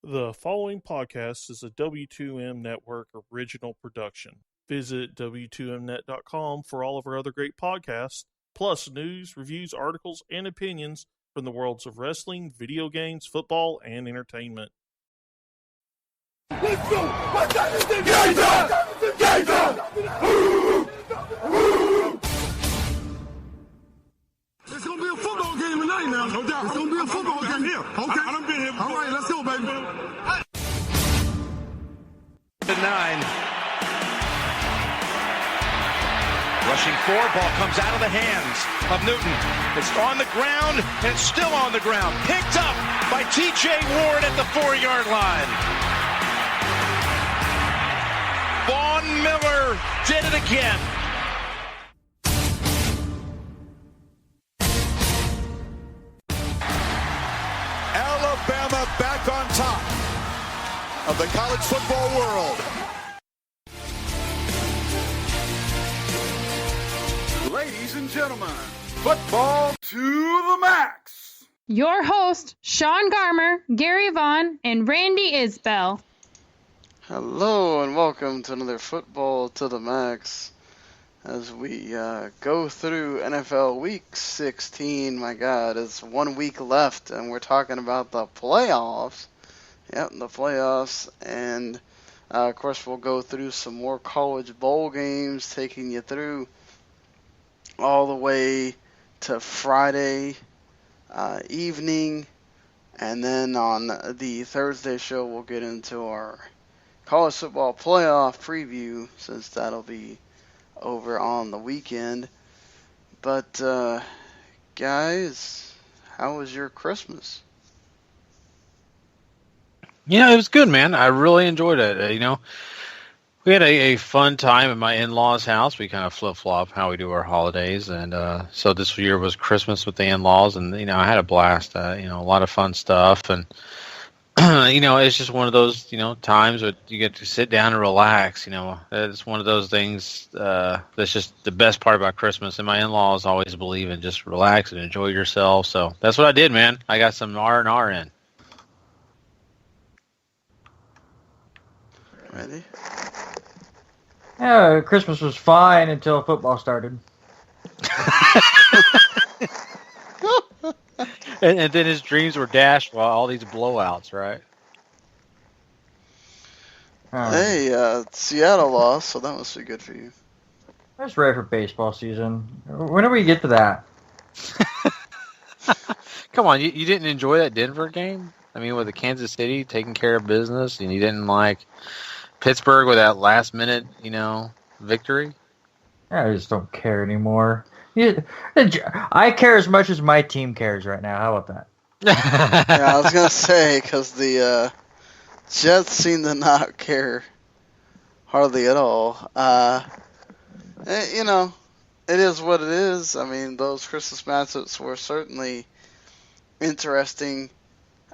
The following podcast is a W2M Network original production. Visit W2Mnet.com for all of our other great podcasts, plus news, reviews, articles, and opinions from the worlds of wrestling, video games, football, and entertainment. Let's go! What's that? It's gonna be a football game tonight now. No doubt. It's gonna be a football game here. Okay. I done been here before. All right, let's go, baby. 9. Rushing 4, ball comes out of the hands of Newton. It's on the ground, and still on the ground. Picked up by T.J. Ward at the 4-yard line. Vaughn Miller did it again. Alabama back on top of the college football world. Ladies and gentlemen, football to the max. Your host, Sean Garmer, Gary Vaughn, and Randy Isbell. Hello and welcome to another Football to the Max as we go through NFL Week 16. My God, it's 1 week left and we're talking about the playoffs. Yep, the playoffs. And of course we'll go through some more college bowl games, taking you through all the way to Friday evening. And then on the Thursday show we'll get into our college football playoff preview, since that'll be over on the weekend. But guys, how was your Christmas? Yeah, it was good, man. I really enjoyed it. We had a fun time at my in-laws' house. We kind of flip-flop how we do our holidays, and so this year was Christmas with the in-laws, and I had a blast. A lot of fun stuff, and it's just one of those, times that you get to sit down and relax. It's one of those things that's just the best part about Christmas. And my in-laws always believe in just relax and enjoy yourself. So that's what I did, man. I got some R&R in. Ready? Yeah, Christmas was fine until football started. And then his dreams were dashed by all these blowouts, right? Hey, Seattle lost, so that must be good for you. I was ready for baseball season. Whenever we get to that. Come on, you didn't enjoy that Denver game? I mean, with the Kansas City taking care of business, and you didn't like Pittsburgh with that last-minute, victory? I just don't care anymore. I care as much as my team cares right now. How about that? Yeah, I was going to say, because the Jets seem to not care hardly at all. It is what it is. I mean, those Christmas matchups were certainly interesting.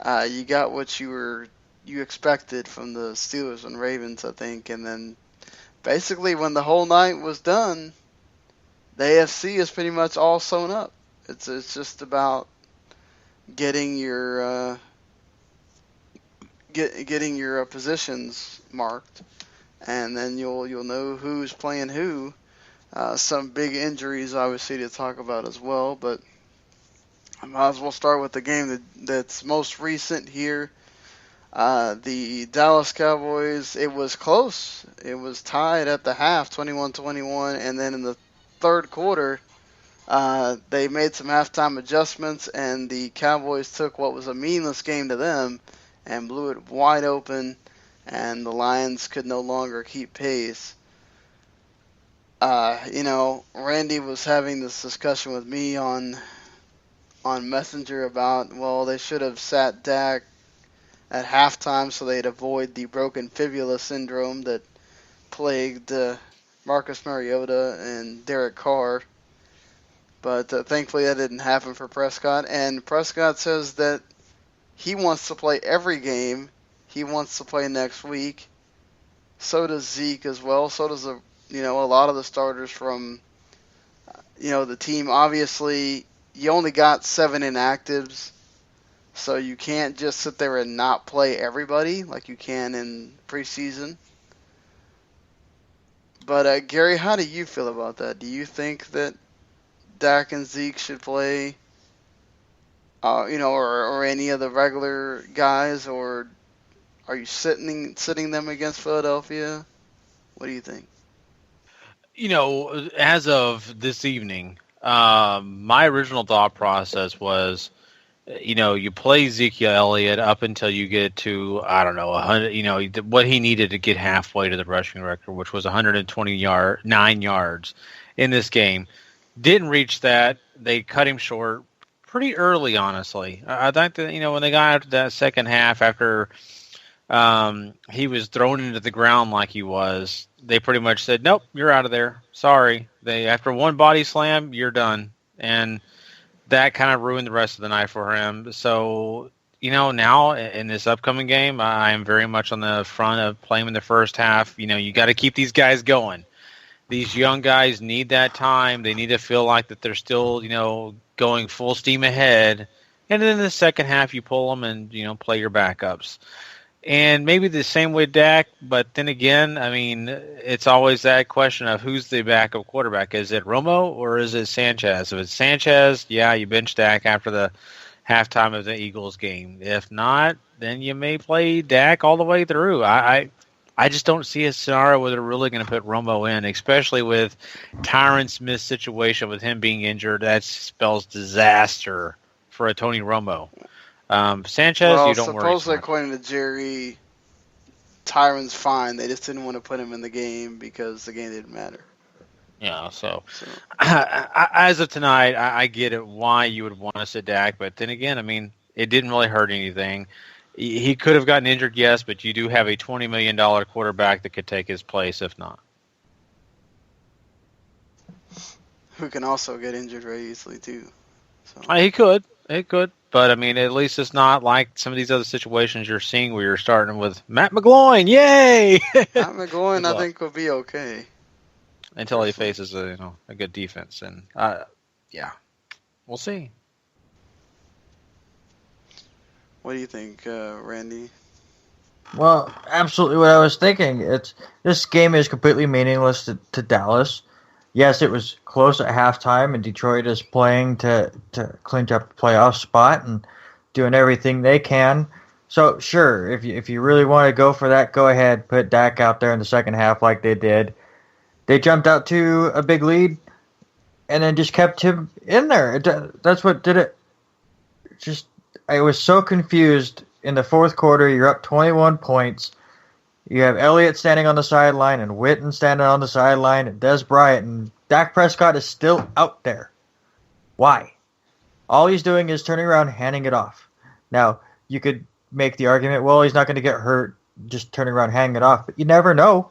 You got what you expected from the Steelers and Ravens, I think, and then basically when the whole night was done, the AFC is pretty much all sewn up. It's just about getting your getting your positions marked, and then you'll know who's playing who. Some big injuries, obviously, to talk about as well, but I might as well start with the game that's most recent here. The Dallas Cowboys, it was close. It was tied at the half, 21-21, and then in the third quarter, they made some halftime adjustments, and the Cowboys took what was a meaningless game to them and blew it wide open, and the Lions could no longer keep pace. Randy was having this discussion with me on Messenger about, well, they should have sat Dak at halftime so they'd avoid the broken fibula syndrome that plagued Marcus Mariota and Derek Carr. But thankfully that didn't happen for Prescott. And Prescott says that he wants to play every game. He wants to play next week. So does Zeke as well. So does a lot of the starters from the team. Obviously, you only got 7 inactives. So you can't just sit there and not play everybody like you can in preseason. But Gary, how do you feel about that? Do you think that Dak and Zeke should play, or any of the regular guys, or are you sitting them against Philadelphia? What do you think? As of this evening, my original thought process was, you play Ezekiel Elliott up until you get to, I don't know, 100, what he needed to get halfway to the rushing record, which was 9 yards in this game. Didn't reach that. They cut him short pretty early, honestly. I think that, when they got after that second half, after he was thrown into the ground like he was, they pretty much said, nope, you're out of there. Sorry. After one body slam, you're done. And that kind of ruined the rest of the night for him. So, now in this upcoming game, I am very much on the front of playing in the first half. You got to keep these guys going. These young guys need that time. They need to feel like that they're still, going full steam ahead. And then in the second half, you pull them and, play your backups. And maybe the same with Dak, but then again, I mean, it's always that question of who's the backup quarterback. Is it Romo or is it Sanchez? If it's Sanchez, yeah, you bench Dak after the halftime of the Eagles game. If not, then you may play Dak all the way through. I just don't see a scenario where they're really going to put Romo in, especially with Tyron Smith's situation with him being injured. That spells disaster for a Tony Romo. Sanchez, you don't worry. Supposedly, according to Jerry, Tyron's fine. They just didn't want to put him in the game because the game didn't matter. Yeah, so as of tonight, I get it why you would want to sit Dak, but then again, I mean, it didn't really hurt anything. He could have gotten injured, yes, but you do have a $20 million quarterback that could take his place if not. Who can also get injured very easily, too. So. He could. But, I mean, at least it's not like some of these other situations you're seeing where you're starting with Matt McGloin. Yay! Matt McGloin, I think, will be okay. Until he faces a good defense. And, yeah, we'll see. What do you think, Randy? Well, absolutely what I was thinking. This game is completely meaningless to Dallas. Yes, it was close at halftime, and Detroit is playing to clinch up a playoff spot and doing everything they can. So, sure, if you really want to go for that, go ahead. Put Dak out there in the second half like they did. They jumped out to a big lead and then just kept him in there. That's what did it. I was so confused. In the fourth quarter, you're up 21 points. You have Elliott standing on the sideline and Witten standing on the sideline and Des Bryant, and Dak Prescott is still out there. Why? All he's doing is turning around, handing it off. Now, you could make the argument, well, he's not going to get hurt just turning around, handing it off, but you never know.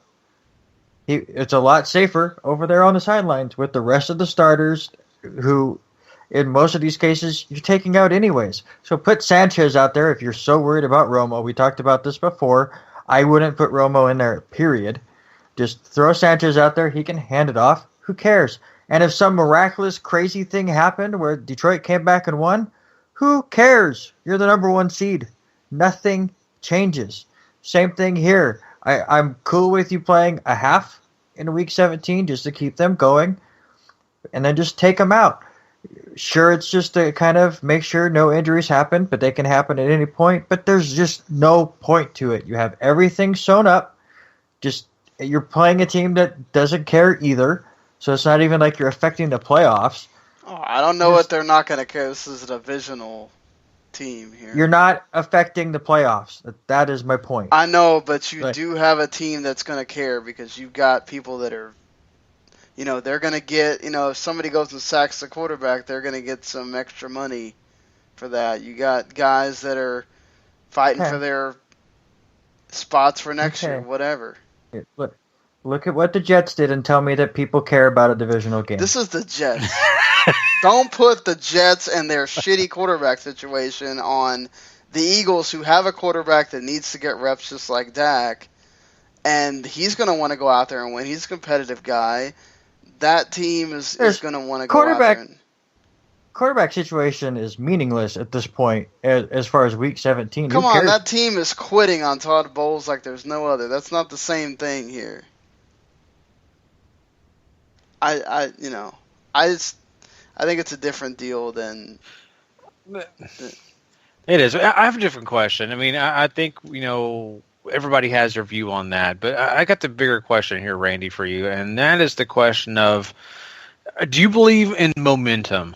It's a lot safer over there on the sidelines with the rest of the starters who, in most of these cases, you're taking out anyways. So put Sanchez out there if you're so worried about Romo. We talked about this before. I wouldn't put Romo in there, period. Just throw Sanchez out there. He can hand it off. Who cares? And if some miraculous, crazy thing happened where Detroit came back and won, who cares? You're the number one seed. Nothing changes. Same thing here. I'm cool with you playing a half in Week 17 just to keep them going, and then just take them out. Sure, it's just to kind of make sure no injuries happen, but they can happen at any point. But there's just no point to it. You have everything sewn up. Just you're playing a team that doesn't care either, so it's not even like you're affecting the playoffs. Oh, I don't know what they're not going to care. This is a divisional team here. You're not affecting the playoffs. That is my point. I know, but you do have a team that's going to care because you've got people that are, they're going to get, if somebody goes and sacks the quarterback, they're going to get some extra money for that. You got guys that are fighting for their spots for next year, whatever. Look at what the Jets did and tell me that people care about a divisional game. This is the Jets. Don't put the Jets and their shitty quarterback situation on the Eagles, who have a quarterback that needs to get reps just like Dak, and he's going to want to go out there and win. He's a competitive guy. That team is going to want to go out there. quarterback situation is meaningless at this point as far as Week 17. Come Who on, cares? that team is quitting on Todd Bowles like there's no other. That's not the same thing here. I think it's a different deal than. It is. I have a different question. I mean, I think, everybody has their view on that, but I got the bigger question here, Randy, for you, and that is the question of, do you believe in momentum?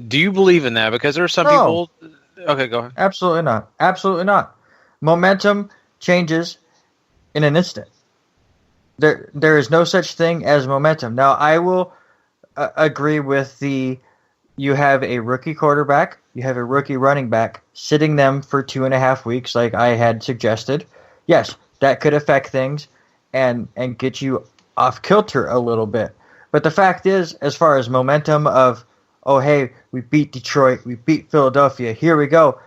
Do you believe in that? Because there are some people... Okay, go ahead. Absolutely not. Absolutely not. Momentum changes in an instant. There is no such thing as momentum. Now, I will agree with you have a rookie quarterback, you have a rookie running back, sitting them for 2.5 weeks like I had suggested. Yes, that could affect things and get you off kilter a little bit. But the fact is, as far as momentum of, oh, hey, we beat Detroit, we beat Philadelphia, here we go,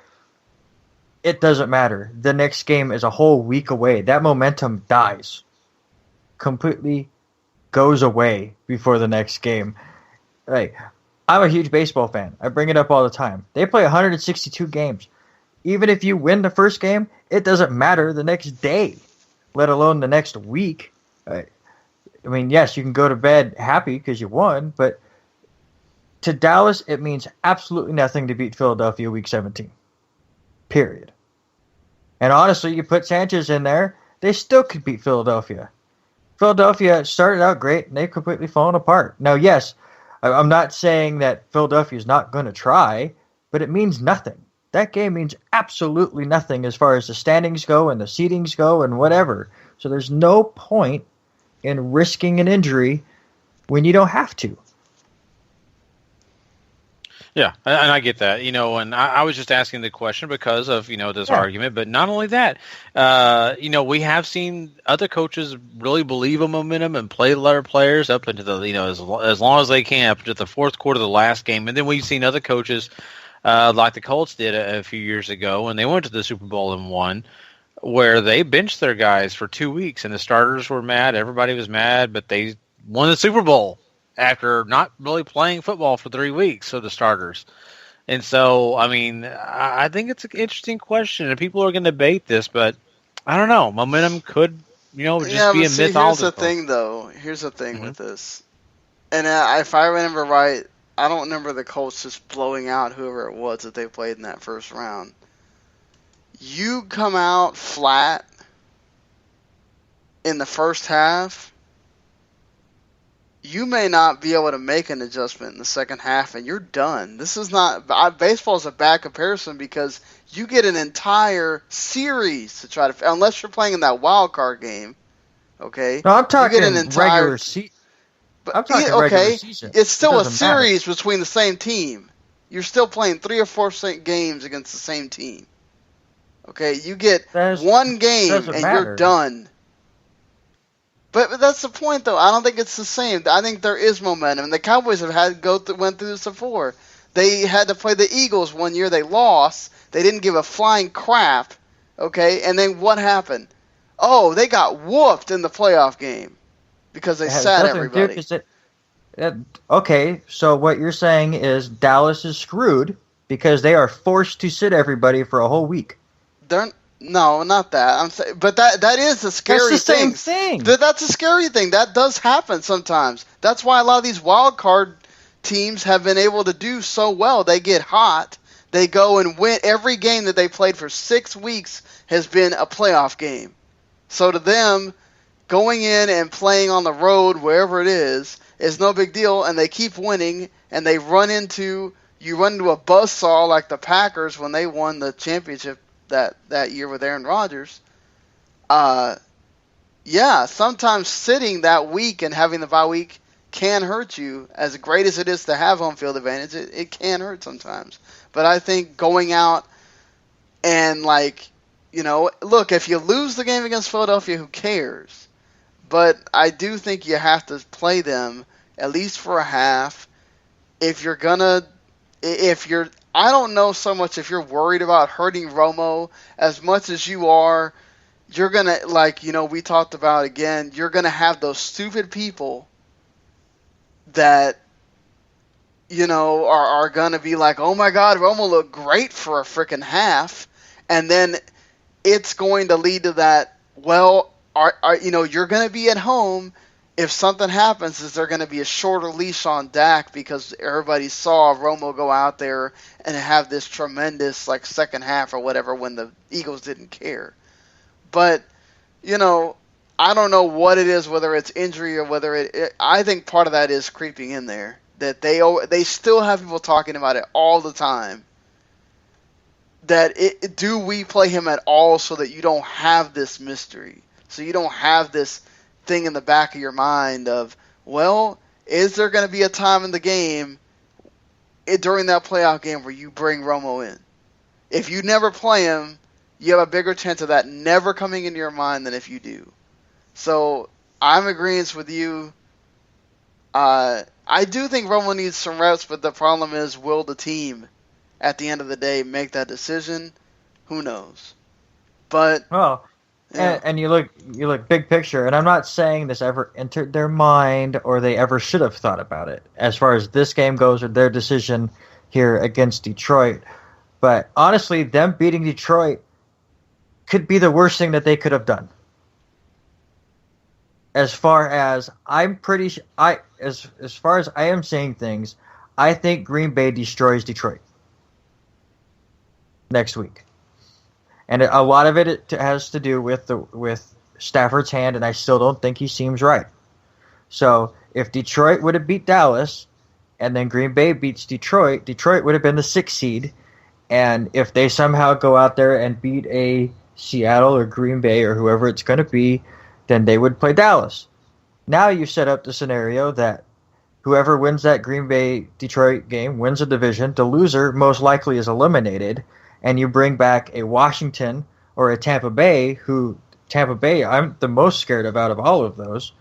it doesn't matter. The next game is a whole week away. That momentum dies. Completely goes away before the next game. Like, I'm a huge baseball fan. I bring it up all the time. They play 162 games. Even if you win the first game, it doesn't matter the next day, let alone the next week. I mean, yes, you can go to bed happy because you won, but to Dallas, it means absolutely nothing to beat Philadelphia Week 17. Period. And honestly, you put Sanchez in there, they still could beat Philadelphia. Philadelphia started out great, and they've completely fallen apart. Now, yes, I'm not saying that Philadelphia is not going to try, but it means nothing. That game means absolutely nothing as far as the standings go and the seedings go and whatever. So there's no point in risking an injury when you don't have to. Yeah, and I get that, and I was just asking the question because of, this argument, but not only that, we have seen other coaches really believe in momentum and play their players up into the, as long as they can, up to the fourth quarter of the last game. And then we've seen other coaches, like the Colts did a few years ago when they went to the Super Bowl and won, where they benched their guys for 2 weeks and the starters were mad. Everybody was mad, but they won the Super Bowl after not really playing football for 3 weeks, so the starters. And so, I mean, I think it's an interesting question, and people are going to debate this, but I don't know. Momentum could, just be a myth. Here's the thing, though. Here's the thing with this. And if I remember right, I don't remember the Colts just blowing out whoever it was that they played in that first round. You come out flat in the first half, you may not be able to make an adjustment in the second half, and you're done. This is not baseball is a bad comparison because you get an entire series to try to, unless you're playing in that wild card game. Okay, no, I'm talking you get an entire regular season. I'm talking regular season. It's still a series between the same team. You're still playing 3 or 4 games against the same team. Okay, you get one game and you're done. But that's the point, though. I don't think it's the same. I think there is momentum. And the Cowboys have went through this before. They had to play the Eagles one year. They lost. They didn't give a flying crap. Okay, and then what happened? Oh, they got whooped in the playoff game because they sat everybody. Okay, so what you're saying is Dallas is screwed because they are forced to sit everybody for a whole week. No, not that. I'm saying, but that is a scary thing. That's the same thing. That's a scary thing. That does happen sometimes. That's why a lot of these wild card teams have been able to do so well. They get hot. They go and win. Every game that they played for 6 weeks has been a playoff game. So to them, going in and playing on the road, wherever it is no big deal, and they keep winning, and they run into a buzzsaw like the Packers when they won the championship that year with Aaron Rodgers. Sometimes sitting that week and having the bye week can hurt you. As great as it is to have home field advantage, it can hurt sometimes. But I think going out and look, if you lose the game against Philadelphia, who cares? But I do think you have to play them at least for a half. I don't know so much if you're worried about hurting Romo as much as you are. You're going to, we talked about again, you're going to have those stupid people that are going to be like, oh my God, Romo looked great for a freaking half. And then it's going to lead to that, well, you're going to be at home. If something happens, is there going to be a shorter leash on Dak because everybody saw Romo go out there and have this tremendous second half or whatever when the Eagles didn't care. But, I don't know what it is, whether it's injury or whether I think part of that is creeping in there. That they still have people talking about it all the time. Do we play him at all so that you don't have this mystery? So you don't have this thing in the back of your mind of, well, is there going to be a time in the game during that playoff game where you bring Romo in? If you never play him, you have a bigger chance of that never coming into your mind than if you do. So I'm agreeing with you. I do think Romo needs some reps, but the problem is, will the team at the end of the day make that decision? Who knows? But and you look big picture, and I'm not saying this ever entered their mind or they ever should have thought about it as far as this game goes or their decision here against Detroit. But honestly, them beating Detroit could be the worst thing that they could have done. As far as I'm pretty, as far as I am saying things, I think Green Bay destroys Detroit next week. And a lot of it has to do with Stafford's hand, and I still don't think he seems right. So if Detroit would have beat Dallas, and then Green Bay beats Detroit, Detroit would have been the 6th seed. And if they somehow go out there and beat a Seattle or Green Bay or whoever it's going to be, then they would play Dallas. Now you set up the scenario that whoever wins that Green Bay-Detroit game wins the division. The loser most likely is eliminated. And you bring back a Washington or a Tampa Bay, I'm the most scared of out of all of those,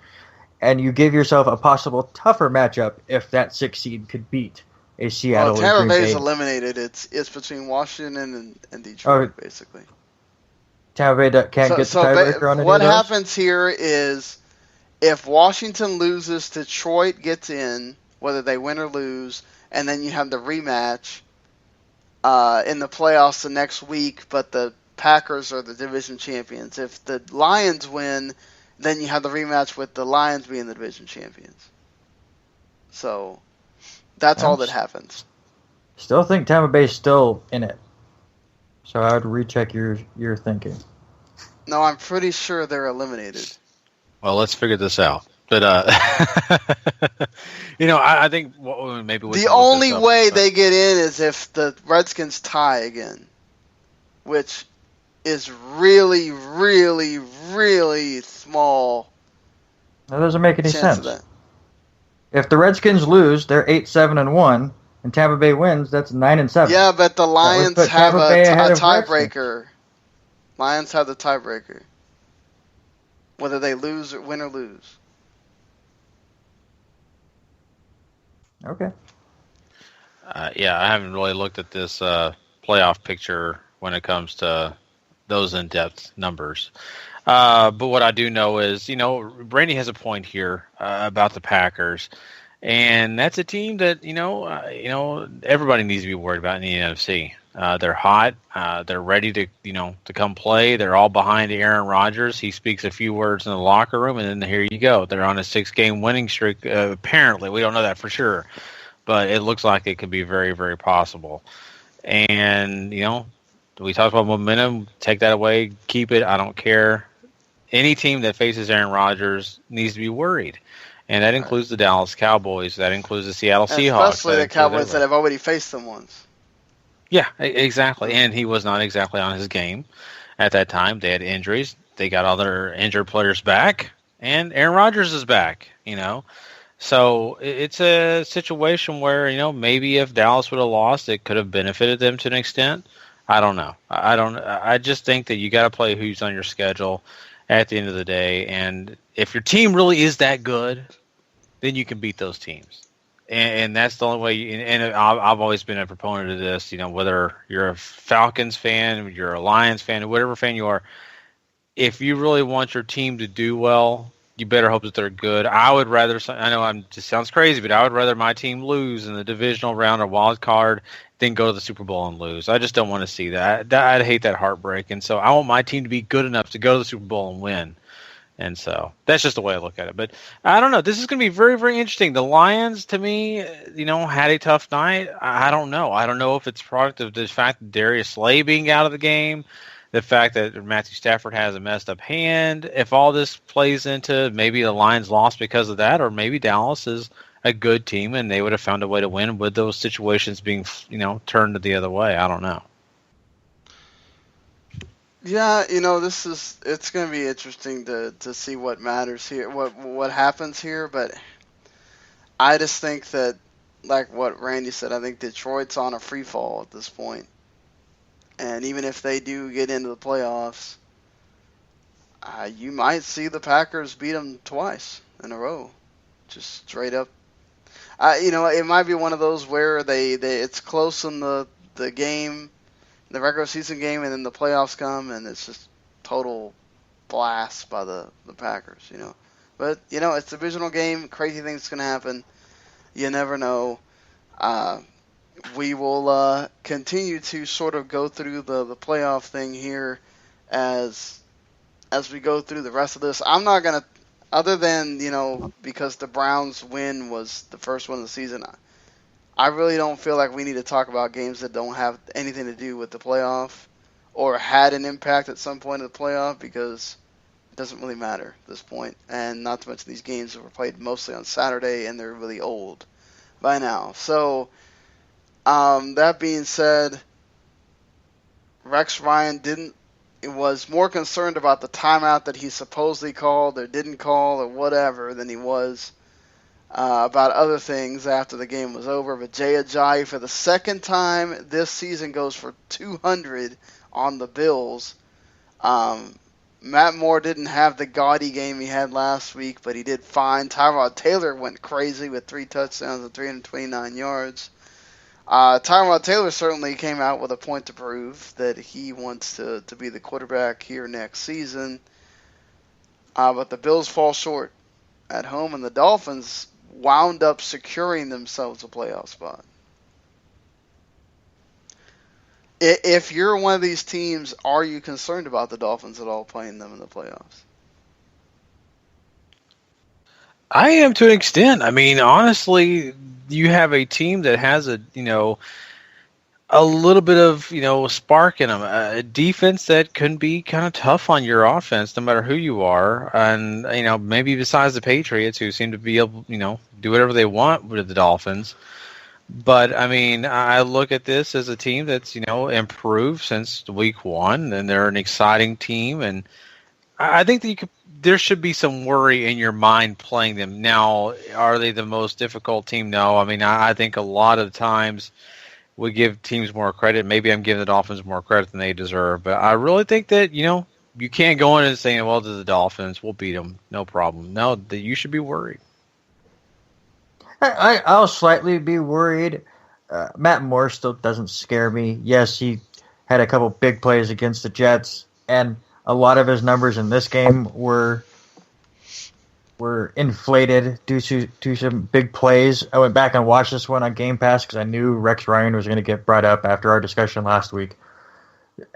and you give yourself a possible tougher matchup if that 6th seed could beat a Seattle. Well, Tampa Bay is eliminated. It's between Washington and Detroit, basically. Tampa Bay can't get the tiebreaker on any of those? What happens here is if Washington loses, Detroit gets in, whether they win or lose, and then you have the rematch in the playoffs the next week, but the Packers are the division champions. If the Lions win, then you have the rematch with the Lions being the division champions. So that's all that happens. Still think Tampa Bay's still in it. So I would recheck your thinking. No, I'm pretty sure they're eliminated. Well, let's figure this out. But I think maybe the only way they get in is if the Redskins tie again, which is really, really, really small. That doesn't make any sense. If the Redskins lose, they're 8-7-1, and Tampa Bay wins, that's 9-7. Yeah, but the Lions have a tiebreaker. Lions have the tiebreaker, whether they win or lose. Okay. I haven't really looked at this playoff picture when it comes to those in-depth numbers. But what I do know is, Brady has a point here about the Packers, and that's a team that everybody needs to be worried about in the NFC. They're hot. They're ready to come play. They're all behind Aaron Rodgers. He speaks a few words in the locker room, and then here you go. They're on a 6-game winning streak. Apparently, we don't know that for sure, but it looks like it could be very, very possible. And we talked about momentum. Take that away. Keep it. I don't care. Any team that faces Aaron Rodgers needs to be worried. And that includes the Dallas Cowboys. That includes the Seattle Seahawks. Especially the Cowboys that have already faced them once. Yeah, exactly. And he was not exactly on his game at that time. They had injuries. They got all their injured players back. And Aaron Rodgers is back, So it's a situation where, maybe if Dallas would have lost, it could have benefited them to an extent. I don't know. I just think that you got to play who's on your schedule at the end of the day. And if your team really is that good, then you can beat those teams. And that's the only way. And I've always been a proponent of this. Whether you're a Falcons fan, you're a Lions fan, whatever fan you are, if you really want your team to do well, you better hope that they're good. I would rather, I know it just sounds crazy, but I would rather my team lose in the divisional round or wild card than go to the Super Bowl and lose. I just don't want to see that. I'd hate that heartbreak. And so I want my team to be good enough to go to the Super Bowl and win. And so that's just the way I look at it. But I don't know. This is going to be very, very interesting. The Lions, to me, had a tough night. I don't know. I don't know if it's product of the fact that Darius Slay being out of the game, the fact that Matthew Stafford has a messed up hand, if all this plays into maybe the Lions lost because of that, or maybe Dallas is a good team and they would have found a way to win with those situations being, turned the other way. I don't know. Yeah, it's going to be interesting to see what matters here, what happens here, but I just think that, like what Randy said, I think Detroit's on a free fall at this point. And even if they do get into the playoffs, you might see the Packers beat them twice in a row, just straight up. It might be one of those where it's close in the game, the regular season game, and then the playoffs come, and it's just total blast by the Packers, But, it's a divisional game. Crazy things can happen. You never know. We will continue to sort of go through the playoff thing here as we go through the rest of this. I'm not going to, other than, because the Browns win was the first one of the season, I really don't feel like we need to talk about games that don't have anything to do with the playoff or had an impact at some point in the playoff, because it doesn't really matter at this point. And not to mention these games were played mostly on Saturday, and they're really old by now. So, that being said, Rex Ryan was more concerned about the timeout that he supposedly called or didn't call or whatever than he was about other things after the game was over. But Jay Ajayi, for the second time this season, goes for 200 on the Bills. Matt Moore didn't have the gaudy game he had last week, but he did fine. Tyrod Taylor went crazy with 3 touchdowns and 329 yards. Tyrod Taylor certainly came out with a point to prove that he wants to be the quarterback here next season. But the Bills fall short at home, and the Dolphins wound up securing themselves a playoff spot. If you're one of these teams, are you concerned about the Dolphins at all playing them in the playoffs? I am, to an extent. I mean, honestly, you have a team that has a little bit of, spark in them, a defense that can be kind of tough on your offense no matter who you are. And, maybe besides the Patriots, who seem to be able, do whatever they want with the Dolphins. But, I mean, I look at this as a team that's, improved since week 1, and they're an exciting team. And I think that there should be some worry in your mind playing them. Now, are they the most difficult team? No. I mean, I think a lot of the times we give teams more credit. Maybe I'm giving the Dolphins more credit than they deserve. But I really think that, you can't go in and say, well, to the Dolphins, we'll beat them. No problem. No, that you should be worried. I'll slightly be worried. Matt Moore still doesn't scare me. Yes, he had a couple big plays against the Jets, and a lot of his numbers in this game were inflated due to some big plays. I went back and watched this one on Game Pass because I knew Rex Ryan was going to get brought up after our discussion last week.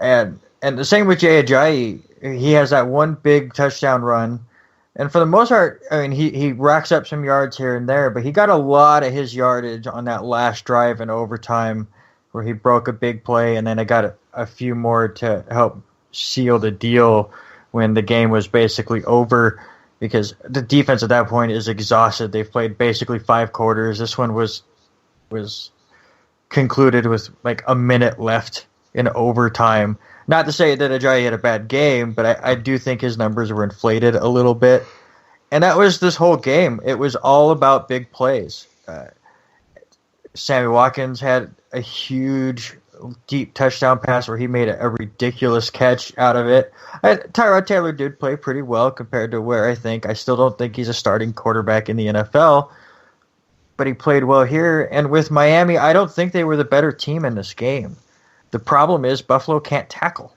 And the same with Jay Ajayi. He has that one big touchdown run. And for the most part, I mean, he racks up some yards here and there, but he got a lot of his yardage on that last drive in overtime where he broke a big play, and then I got a few more to help seal the deal when the game was basically over, because the defense at that point is exhausted. They've played basically 5 quarters. This one was concluded with like a minute left in overtime. Not to say that Ajayi had a bad game, but I do think his numbers were inflated a little bit. And that was this whole game. It was all about big plays. Sammy Watkins had a huge, deep touchdown pass where he made a ridiculous catch out of it. Tyrod Taylor did play pretty well compared to where I still don't think he's a starting quarterback in the NFL. But he played well here. And with Miami, I don't think they were the better team in this game. The problem is Buffalo can't tackle.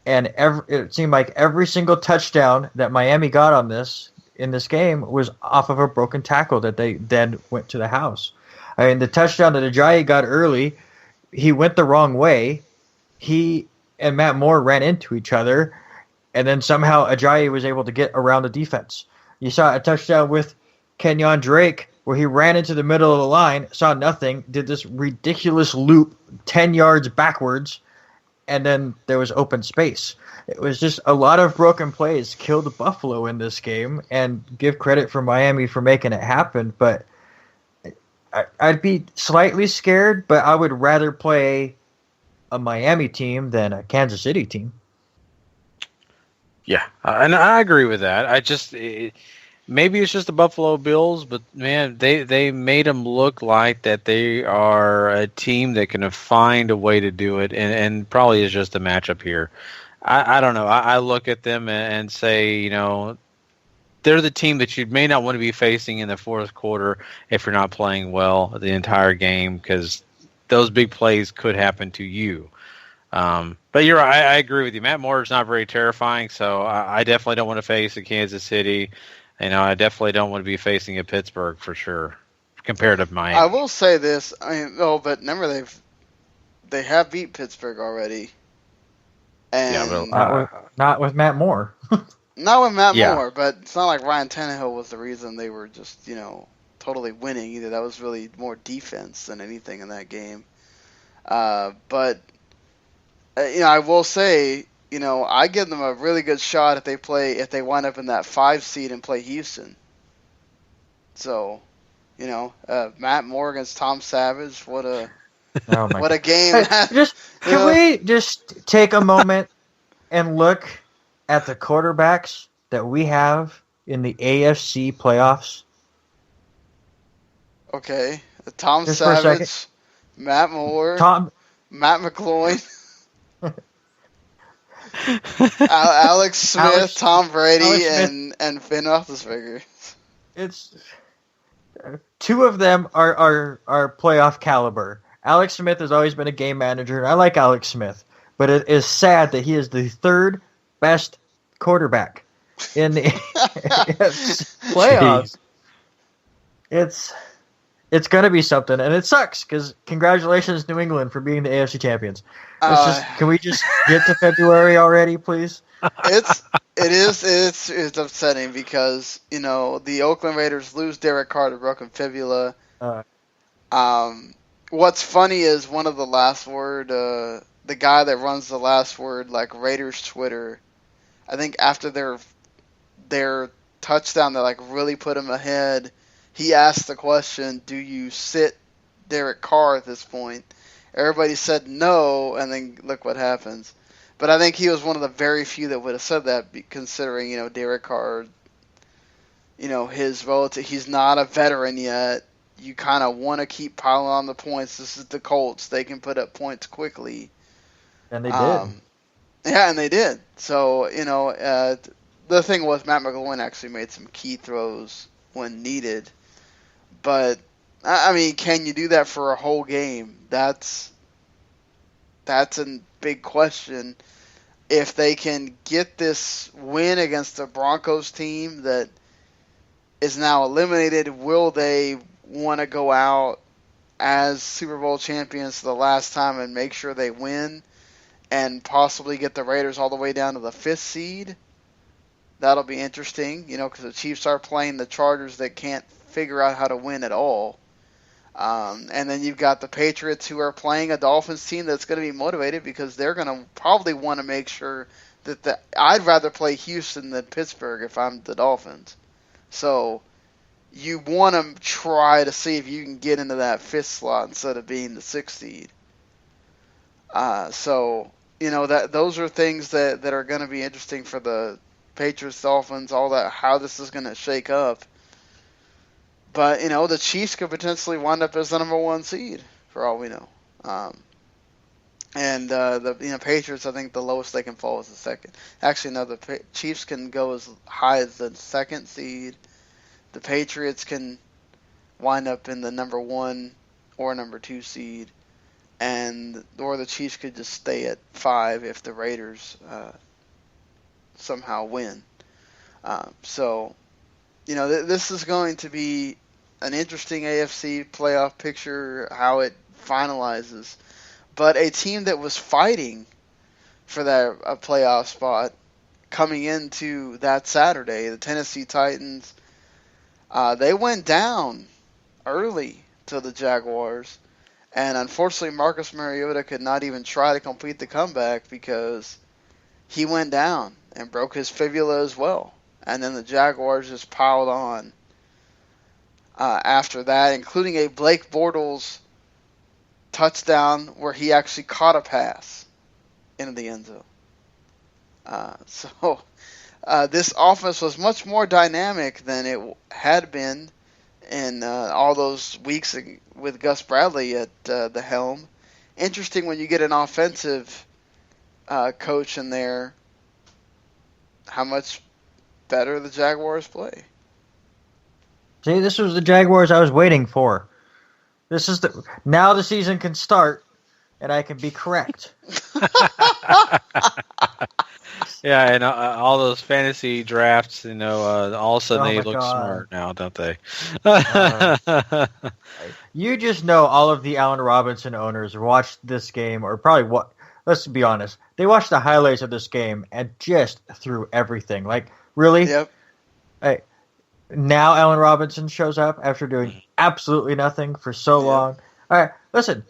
And it seemed like every single touchdown that Miami got on this, in this game was off of a broken tackle that they then went to the house. I mean, the touchdown that Ajayi got early, he went the wrong way. He and Matt Moore ran into each other, and then somehow Ajayi was able to get around the defense. You saw a touchdown with Kenyon Drake where he ran into the middle of the line, saw nothing, did this ridiculous loop 10 yards backwards, and then there was open space. It was just a lot of broken plays killed Buffalo in this game, and give credit for Miami for making it happen, but I'd be slightly scared, but I would rather play a Miami team than a Kansas City team. Yeah, and I agree with that. Maybe it's just the Buffalo Bills, but man, they made them look like that they are a team that can find a way to do it, and probably is just a matchup here. I don't know. I look at them and say, you know, they're the team that you may not want to be facing in the fourth quarter if you're not playing well the entire game, because those big plays could happen to you. But you're right. I agree with you. Matt Moore is not very terrifying, so I definitely don't want to face a Kansas City. You know, I definitely don't want to be facing a Pittsburgh for sure, compared to Miami. I will say this. But remember they have beat Pittsburgh already. And not with Matt Moore. Not with Matt Moore, but it's not like Ryan Tannehill was the reason they were just, totally winning either. That was really more defense than anything in that game. But I will say, I give them a really good shot if they wind up in that 5 seed and play Houston. So, Matt Moore against Tom Savage, what a game! Can we just take a moment and look at the quarterbacks that we have in the AFC playoffs? Okay, Tom Savage, Matt Moore, Matt McGloin. Alex Smith, Tom Brady, and Ben Roethlisberger. It's 2 of them are playoff caliber. Alex Smith has always been a game manager, and I like Alex Smith, but it is sad that he is the 3rd best quarterback in the playoffs. It's going to be something, and it sucks because congratulations, New England, for being the AFC champions. Can we just get to February already, please? It's upsetting because the Oakland Raiders lose Derek Carr to broken fibula. What's funny is one of the last word, the guy that runs the last word, like Raiders Twitter, I think after their touchdown that like really put him ahead, he asked the question, "Do you sit Derek Carr at this point?" Everybody said no, and then look what happens. But I think he was one of the very few that would have said that, considering Derek Carr, his relative, he's not a veteran yet. You kind of want to keep piling on the points. This is the Colts; they can put up points quickly, and they did. Yeah, and they did. So the thing was, Matt McGloin actually made some key throws when needed. But I mean, can you do that for a whole game? That's a big question. If they can get this win against the Broncos team that is now eliminated, will they want to go out as Super Bowl champions for the last time and make sure they win and possibly get the Raiders all the way down to the 5th seed? That'll be interesting, because the Chiefs are playing the Chargers that can't figure out how to win at all. And then you've got the Patriots who are playing a Dolphins team that's going to be motivated because they're going to probably want to make sure that I'd rather play Houston than Pittsburgh if I'm the Dolphins. So you want to try to see if you can get into that 5th slot instead of being the 6th seed. So those are things that are going to be interesting for the Patriots, Dolphins, all that, how this is going to shake up. But, the Chiefs could potentially wind up as the number 1 seed, for all we know. And the Patriots, I think the lowest they can fall is the 2nd. Actually, no, the Chiefs can go as high as the 2nd seed. The Patriots can wind up in the number 1 or number 2 seed. Or the Chiefs could just stay at 5 if the Raiders somehow win. So This is going to be an interesting AFC playoff picture, how it finalizes. But a team that was fighting for that a playoff spot coming into that Saturday, the Tennessee Titans, they went down early to the Jaguars. And unfortunately, Marcus Mariota could not even try to complete the comeback because he went down and broke his fibula as well. And then the Jaguars just piled on after that, including a Blake Bortles touchdown where he actually caught a pass into the end zone. So this offense was much more dynamic than it had been in all those weeks with Gus Bradley at the helm. Interesting when you get an offensive coach in there, how much better the Jaguars play. See, this was the Jaguars I was waiting for. Now the season can start, and I can be correct. Yeah, and all those fantasy drafts, all of a sudden they look God. smart now, don't they? You just know all of the Allen Robinson owners watched this game, or probably let's be honest, they watched the highlights of this game and just threw everything. Like, really? Yep. Hey, now Allen Robinson shows up after doing absolutely nothing for so long. All right, listen.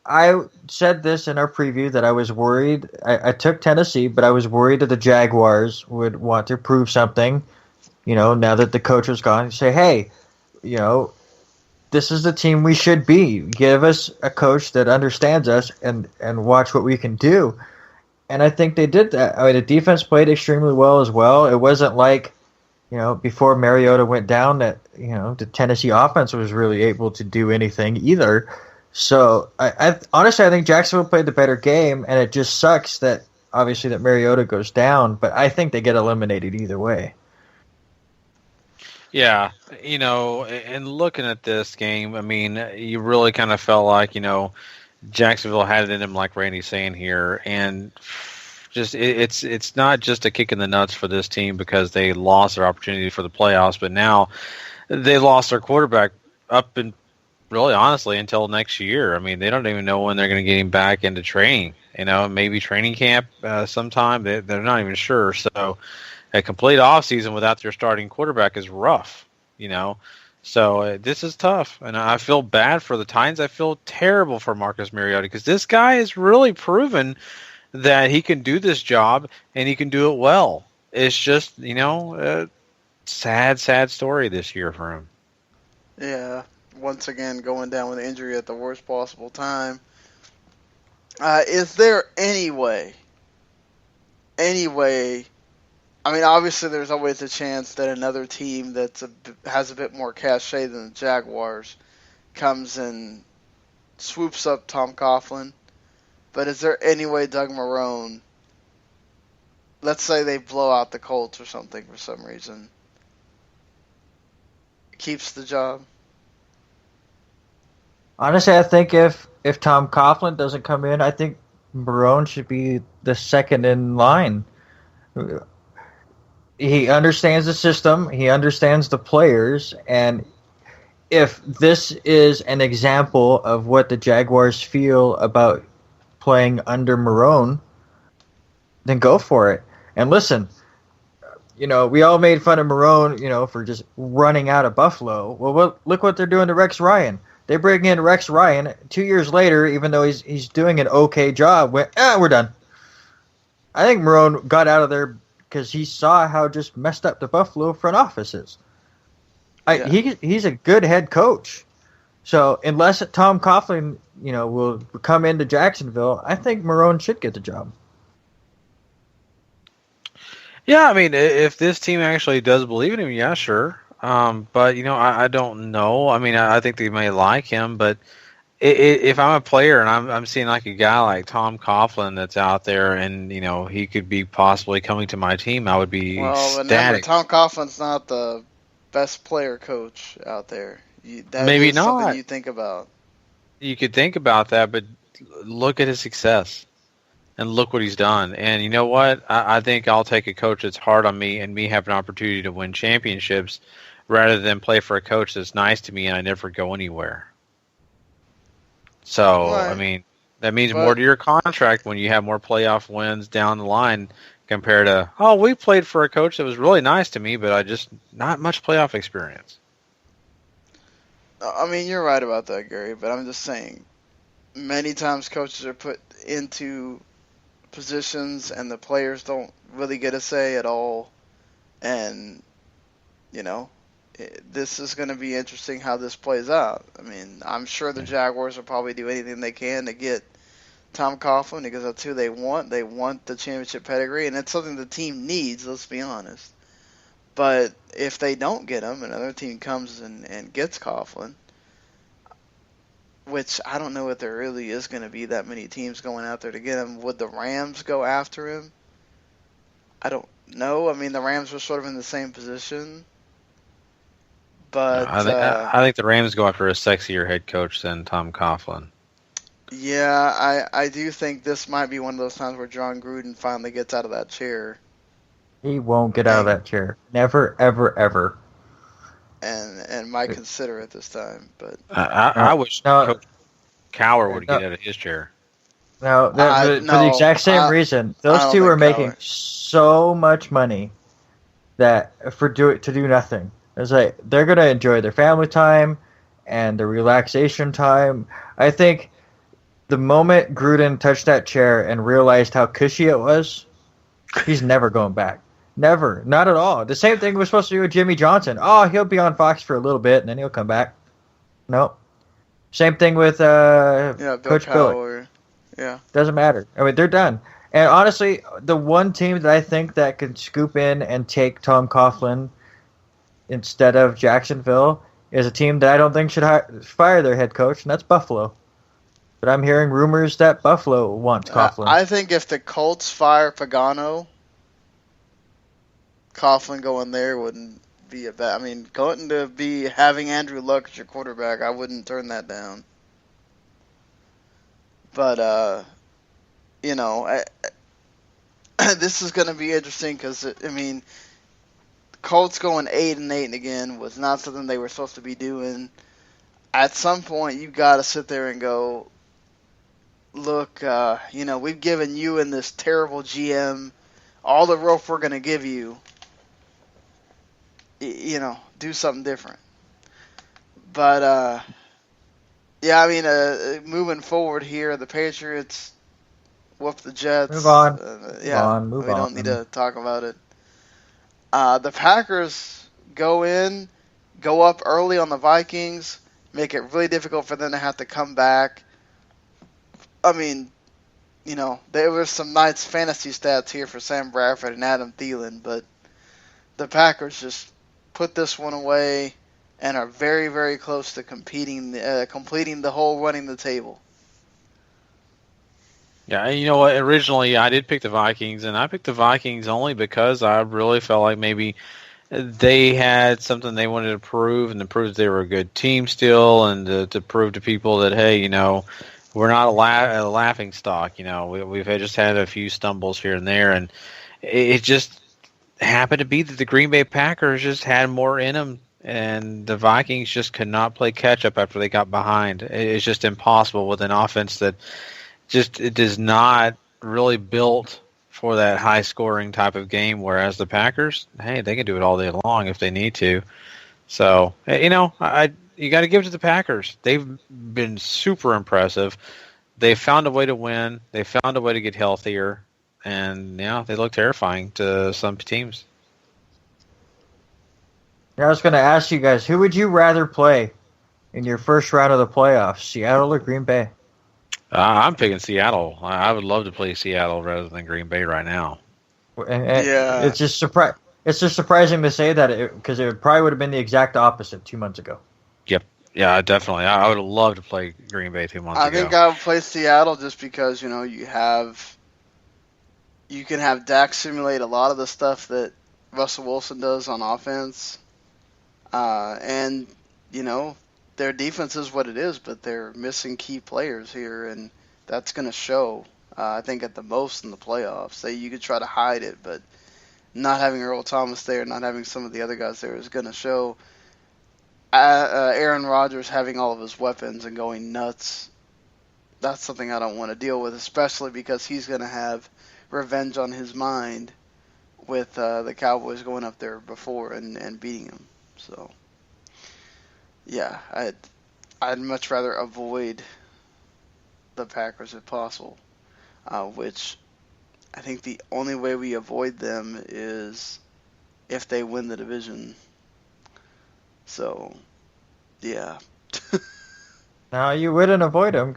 I said this in our preview that I was worried. I took Tennessee, but I was worried that the Jaguars would want to prove something, now that the coach was gone. Say, hey, this is the team we should be. Give us a coach that understands us and watch what we can do. And I think they did that. I mean, the defense played extremely well as well. It wasn't like, before Mariota went down that, the Tennessee offense was really able to do anything either. So, I honestly, I think Jacksonville played the better game, and it just sucks that, obviously, that Mariota goes down, but I think they get eliminated either way. Yeah, and looking at this game, I mean, you really kind of felt like, Jacksonville had it in them, like Randy's saying here, and just it's not just a kick in the nuts for this team because they lost their opportunity for the playoffs, but now they lost their quarterback up and really honestly until next year. I mean, they don't even know when they're going to get him back into training. Maybe training camp sometime. They're not even sure. So a complete offseason without their starting quarterback is rough. So this is tough, and I feel bad for the Titans. I feel terrible for Marcus Mariota because this guy has really proven that he can do this job and he can do it well. It's just, a sad story this year for him. Yeah, once again going down with injury at the worst possible time. Is there any way, I mean, obviously there's always a chance that another team that has a bit more cachet than the Jaguars comes and swoops up Tom Coughlin. But is there any way Doug Marrone, let's say they blow out the Colts or something for some reason, keeps the job? Honestly, I think if Tom Coughlin doesn't come in, I think Marrone should be the second in line. He understands the system. He understands the players. And if this is an example of what the Jaguars feel about playing under Marrone, then go for it. And listen, we all made fun of Marrone, for just running out of Buffalo. Well, look what they're doing to Rex Ryan. They bring in Rex Ryan 2 years later, even though he's doing an okay job. We're done. I think Marrone got out of there because he saw how just messed up the Buffalo front office is. He's a good head coach. So unless Tom Coughlin, will come into Jacksonville, I think Marrone should get the job. Yeah, I mean, if this team actually does believe in him, yeah, sure. But, I don't know. I mean, I think they may like him, but if I'm a player and I'm seeing like a guy like Tom Coughlin that's out there and, he could be possibly coming to my team, I would be ecstatic. Tom Coughlin's not the best player coach out there. Maybe not. Something you think about. You could think about that, but look at his success. and look what he's done. And you know what? I think I'll take a coach that's hard on me and me have an opportunity to win championships rather than play for a coach that's nice to me and I never go anywhere. So, Right. I mean, that means more to your contract when you have more playoff wins down the line compared to, oh, we played for a coach that was really nice to me, but I just not much playoff experience. I mean, you're right about that, Gary, but I'm just saying, many times coaches are put into positions and the players don't really get a say at all. And, you know, this is going to be interesting how this plays out. I mean, I'm sure the Jaguars will probably do anything they can to get Tom Coughlin because that's who they want. They want the championship pedigree, and it's something the team needs, let's be honest. But if they don't get him, another team comes and gets Coughlin, which I don't know if there really is going to be that many teams going out there to get him. Would the Rams go after him? I don't know. I mean, the Rams were sort of in the same position. But I think the Rams go after a sexier head coach than Tom Coughlin. Yeah, I do think this might be one of those times where John Gruden finally gets out of that chair. He won't get out of that chair. Never, ever, ever. And might consider it this time. But I wish Coach Cowher would get out of his chair. No, for the exact same reason. Those two are making so much money that to do nothing. It's like they're gonna enjoy their family time and their relaxation time. I think the moment Gruden touched that chair and realized how cushy it was, he's never going back. Never, not at all. The same thing was supposed to do with Jimmy Johnson. Oh, he'll be on Fox for a little bit and then he'll come back. Nope. Same thing with Coach Billick. Yeah. Doesn't matter. I mean, they're done. And honestly, the one team that I think that can scoop in and take Tom Coughlin instead of Jacksonville is a team that I don't think should fire their head coach, and that's Buffalo. But I'm hearing rumors that Buffalo wants Coughlin. I think if the Colts fire Pagano, Coughlin going there wouldn't be a bad. I mean, going to be having Andrew Luck as your quarterback, I wouldn't turn that down. But you know, this is going to be interesting because I mean, Colts going 8-8 again was not something they were supposed to be doing. At some point, you got to sit there and go, look, you know, we've given you and this terrible GM all the rope we're going to give you. You know, do something different. But, yeah, I mean, moving forward here, the Patriots whooped the Jets. Move on. We don't need to talk about it. The Packers go up early on the Vikings, make it really difficult for them to have to come back. I mean, you know, there were some nice fantasy stats here for Sam Bradford and Adam Thielen, but the Packers just put this one away and are very, very close to completing the whole running the table. Yeah, you know what? Originally, I did pick the Vikings, and I picked the Vikings only because I really felt like maybe they had something they wanted to prove, and to prove that they were a good team still, and to prove to people that, hey, you know, we're not a laughing stock. You know, we've just had a few stumbles here and there, and it just happened to be that the Green Bay Packers just had more in them, and the Vikings just could not play catch-up after they got behind. It's just impossible with an offense that just it is not really built for that high-scoring type of game, whereas the Packers, hey, they can do it all day long if they need to. So, you know, you got to give it to the Packers. They've been super impressive. They found a way to win. They found a way to get healthier, and yeah, they look terrifying to some teams. I was going to ask you guys, who would you rather play in your first round of the playoffs, Seattle or Green Bay? I'm picking Seattle. I would love to play Seattle rather than Green Bay right now. Yeah, it's just surprising to say that because it probably would have been the exact opposite 2 months ago. Yep. Yeah, definitely. I would have loved to play Green Bay 2 months ago. I think I would play Seattle just because, you know, you can have Dak simulate a lot of the stuff that Russell Wilson does on offense. And, you know, their defense is what it is, but they're missing key players here, and that's going to show. I think at the most in the playoffs. You could try to hide it, but not having Earl Thomas there, not having some of the other guys there is going to show. Aaron Rodgers having all of his weapons and going nuts, that's something I don't want to deal with, especially because he's going to have revenge on his mind with the Cowboys going up there before and beating him. So, yeah, I'd much rather avoid the Packers if possible, which I think the only way we avoid them is if they win the division. So, yeah. Now you wouldn't avoid them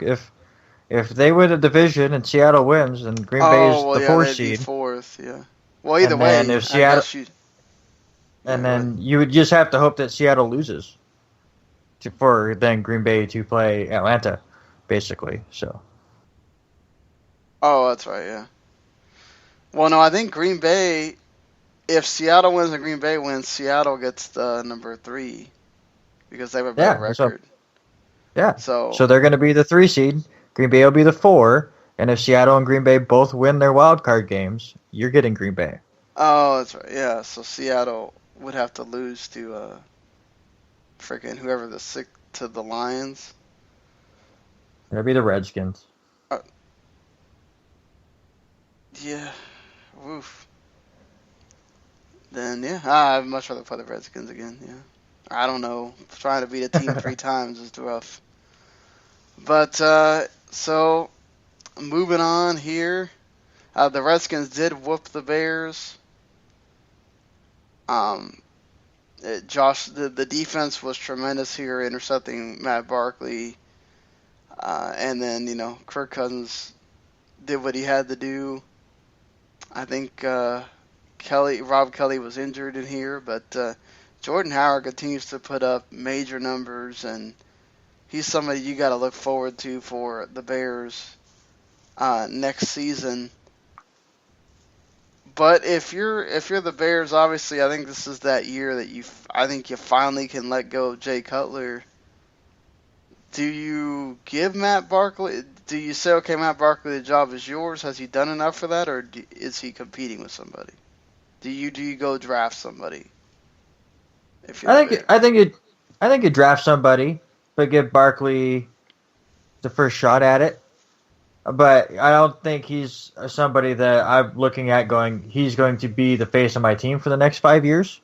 if they win a division and Seattle wins and Green Bay is the 4th they'd be seed. 4th, yeah. Well, either And way, then if Seattle, I guess you. and then you would just have to hope that Seattle loses for then Green Bay to play Atlanta, basically. So. Oh, that's right, yeah. Well, no, I think Green Bay, if Seattle wins and Green Bay wins, Seattle gets the number 3 because they have a better record. Yeah. So they're going to be the 3 seed. Green Bay will be the 4. And if Seattle and Green Bay both win their wild card games, you're getting Green Bay. Oh, that's right. Yeah. So Seattle would have to lose to freaking whoever to the Lions. It'll be the Redskins. Yeah. Woof. Then yeah, I'd much rather play the Redskins again. Yeah. I don't know. Trying to beat a team 3 times is rough. But so moving on here, the Redskins did whoop the Bears. The defense was tremendous here, intercepting Matt Barkley, and then Kirk Cousins did what he had to do. I think Rob Kelly was injured in here, but Jordan Howard continues to put up major numbers, and he's somebody you got to look forward to for the Bears next season. But if you're the Bears, obviously, I think this is that year that I think you finally can let go of Jay Cutler. Do you give Matt Barkley? Do you say, okay, Matt Barkley, the job is yours? Has he done enough for that, or is he competing with somebody? Do you go draft somebody? I think you draft somebody, but give Barkley the first shot at it. But I don't think he's somebody that I'm looking at going, he's going to be the face of my team for the next 5 years.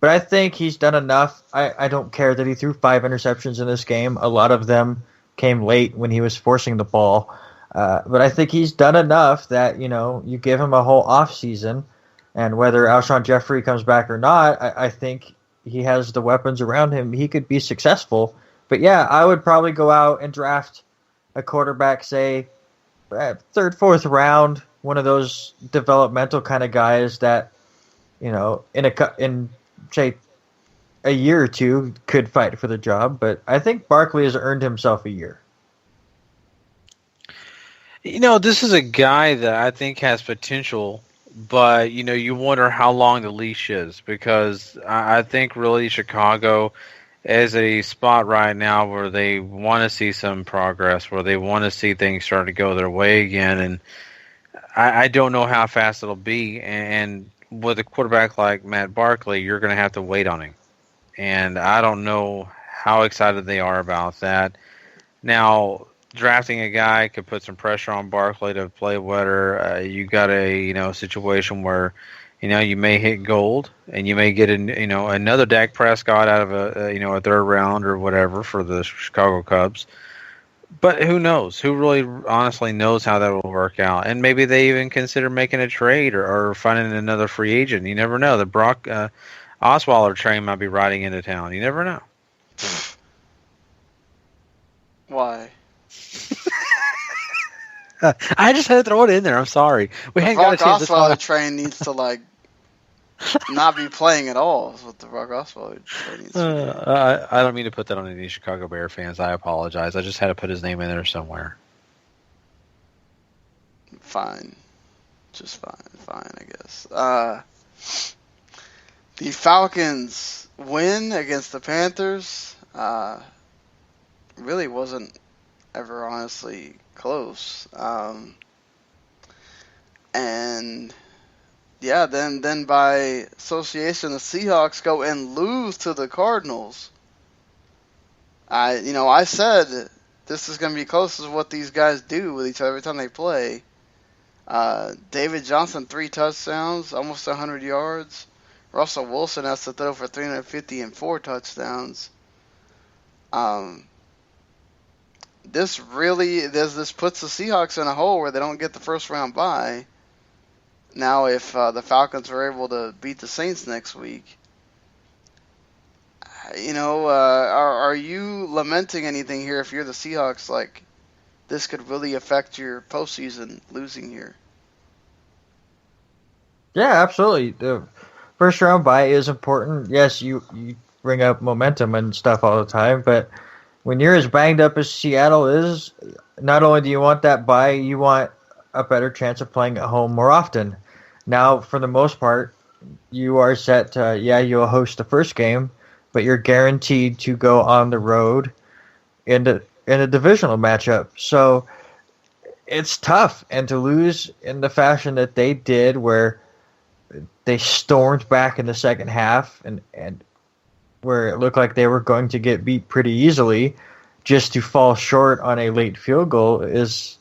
But I think he's done enough. I don't care that he threw 5 interceptions in this game. A lot of them came late when he was forcing the ball. But I think he's done enough that, you give him a whole offseason. And whether Alshon Jeffrey comes back or not, I think he has the weapons around him. He could be successful. But yeah, I would probably go out and draft a quarterback, say, 3rd, 4th round, one of those developmental kind of guys that, in say a year or 2 could fight for the job. But I think Barkley has earned himself a year. This is a guy that I think has potential, but you wonder how long the leash is, because I think really Chicago is a spot right now where they want to see some progress, where they want to see things start to go their way again, and I don't know how fast it'll be. And with a quarterback like Matt Barkley, you're going to have to wait on him, and I don't know how excited they are about that. Now, drafting a guy could put some pressure on Barkley to play better. You got a situation where you may hit gold, and you may get another Dak Prescott out of a 3rd round or whatever for the Chicago Cubs. But who knows? Who really honestly knows how that will work out? And maybe they even consider making a trade or finding another free agent. You never know. The Brock Osweiler train might be riding into town. You never know. Why? I just had to throw it in there. I'm sorry. We hadn't got a chance to talk. The train needs to not be playing at all. Is what the Brock Osweiler train needs to do. I don't mean to put that on any Chicago Bear fans. I apologize. I just had to put his name in there somewhere. Fine, just fine. I guess. The Falcons win against the Panthers. Really wasn't ever honestly close. And yeah, then by association, the Seahawks go and lose to the Cardinals. I said this is going to be close to what these guys do with each other every time they play. David Johnson, 3 touchdowns, almost 100 yards. Russell Wilson has to throw for 350 and 4 touchdowns. This puts the Seahawks in a hole where they don't get the first round bye. Now, if the Falcons are able to beat the Saints next week, are you lamenting anything here if you're the Seahawks? Like, this could really affect your postseason losing here. Yeah, absolutely. The first round bye is important. Yes, you bring up momentum and stuff all the time, but when you're as banged up as Seattle is, not only do you want that bye, you want a better chance of playing at home more often. Now, for the most part, you are set to, you'll host the first game, but you're guaranteed to go on the road in a divisional matchup. So it's tough, and to lose in the fashion that they did, where they stormed back in the second half and where it looked like they were going to get beat pretty easily, just to fall short on a late field goal is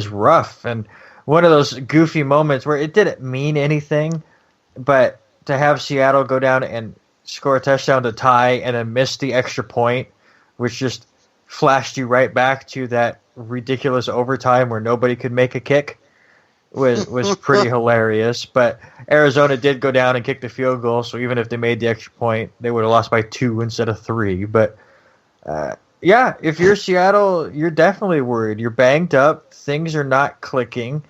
rough. And one of those goofy moments where it didn't mean anything, but to have Seattle go down and score a touchdown to tie and then miss the extra point, which just flashed you right back to that ridiculous overtime where nobody could make a kick, was pretty hilarious. But Arizona did go down and kick the field goal, so even if they made the extra point, they would have lost by 2 instead of 3. But if you're Seattle, you're definitely worried. You're banged up, things are not clicking,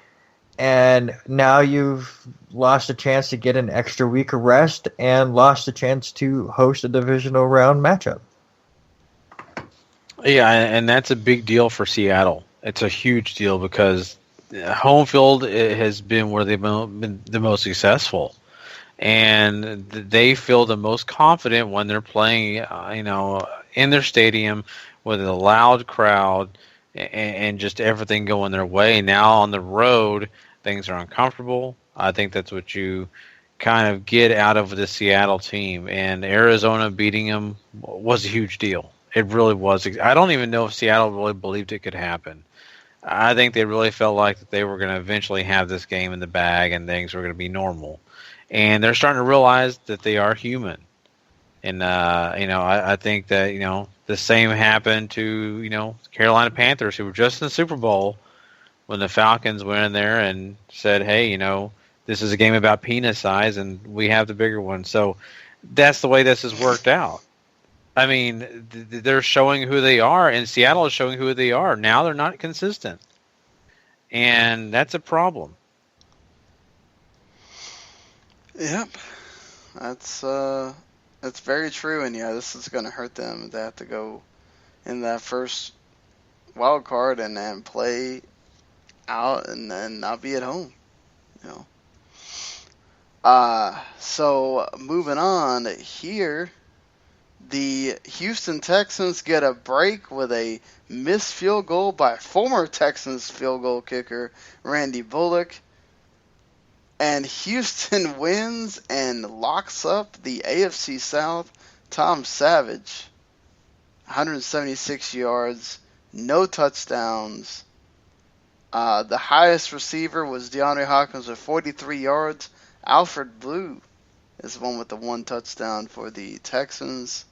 and now you've lost a chance to get an extra week of rest and lost a chance to host a divisional round matchup. Yeah, and that's a big deal for Seattle. It's a huge deal because home field has been where they've been the most successful, and they feel the most confident when they're playing, in their stadium with a loud crowd and just everything going their way. Now on the road, things are uncomfortable. I think that's what you kind of get out of the Seattle team, and Arizona beating them was a huge deal. It really was. I don't even know if Seattle really believed it could happen. I think they really felt like that they were going to eventually have this game in the bag and things were going to be normal. And they're starting to realize that they are human. And, I think that, the same happened to, Carolina Panthers, who were just in the Super Bowl when the Falcons went in there and said, hey, this is a game about penis size and we have the bigger one. So that's the way this has worked out. I mean, they're showing who they are, and Seattle is showing who they are. Now they're not consistent, and that's a problem. Yep, that's very true, and this is going to hurt them. They have to go in that first wild card and then play out, and then not be at home. So moving on here. The Houston Texans get a break with a missed field goal by former Texans field goal kicker Randy Bullock. And Houston wins and locks up the AFC South. Tom Savage, 176 yards, no touchdowns. The highest receiver was DeAndre Hopkins with 43 yards. Alfred Blue is the one with the 1 touchdown for the Texans.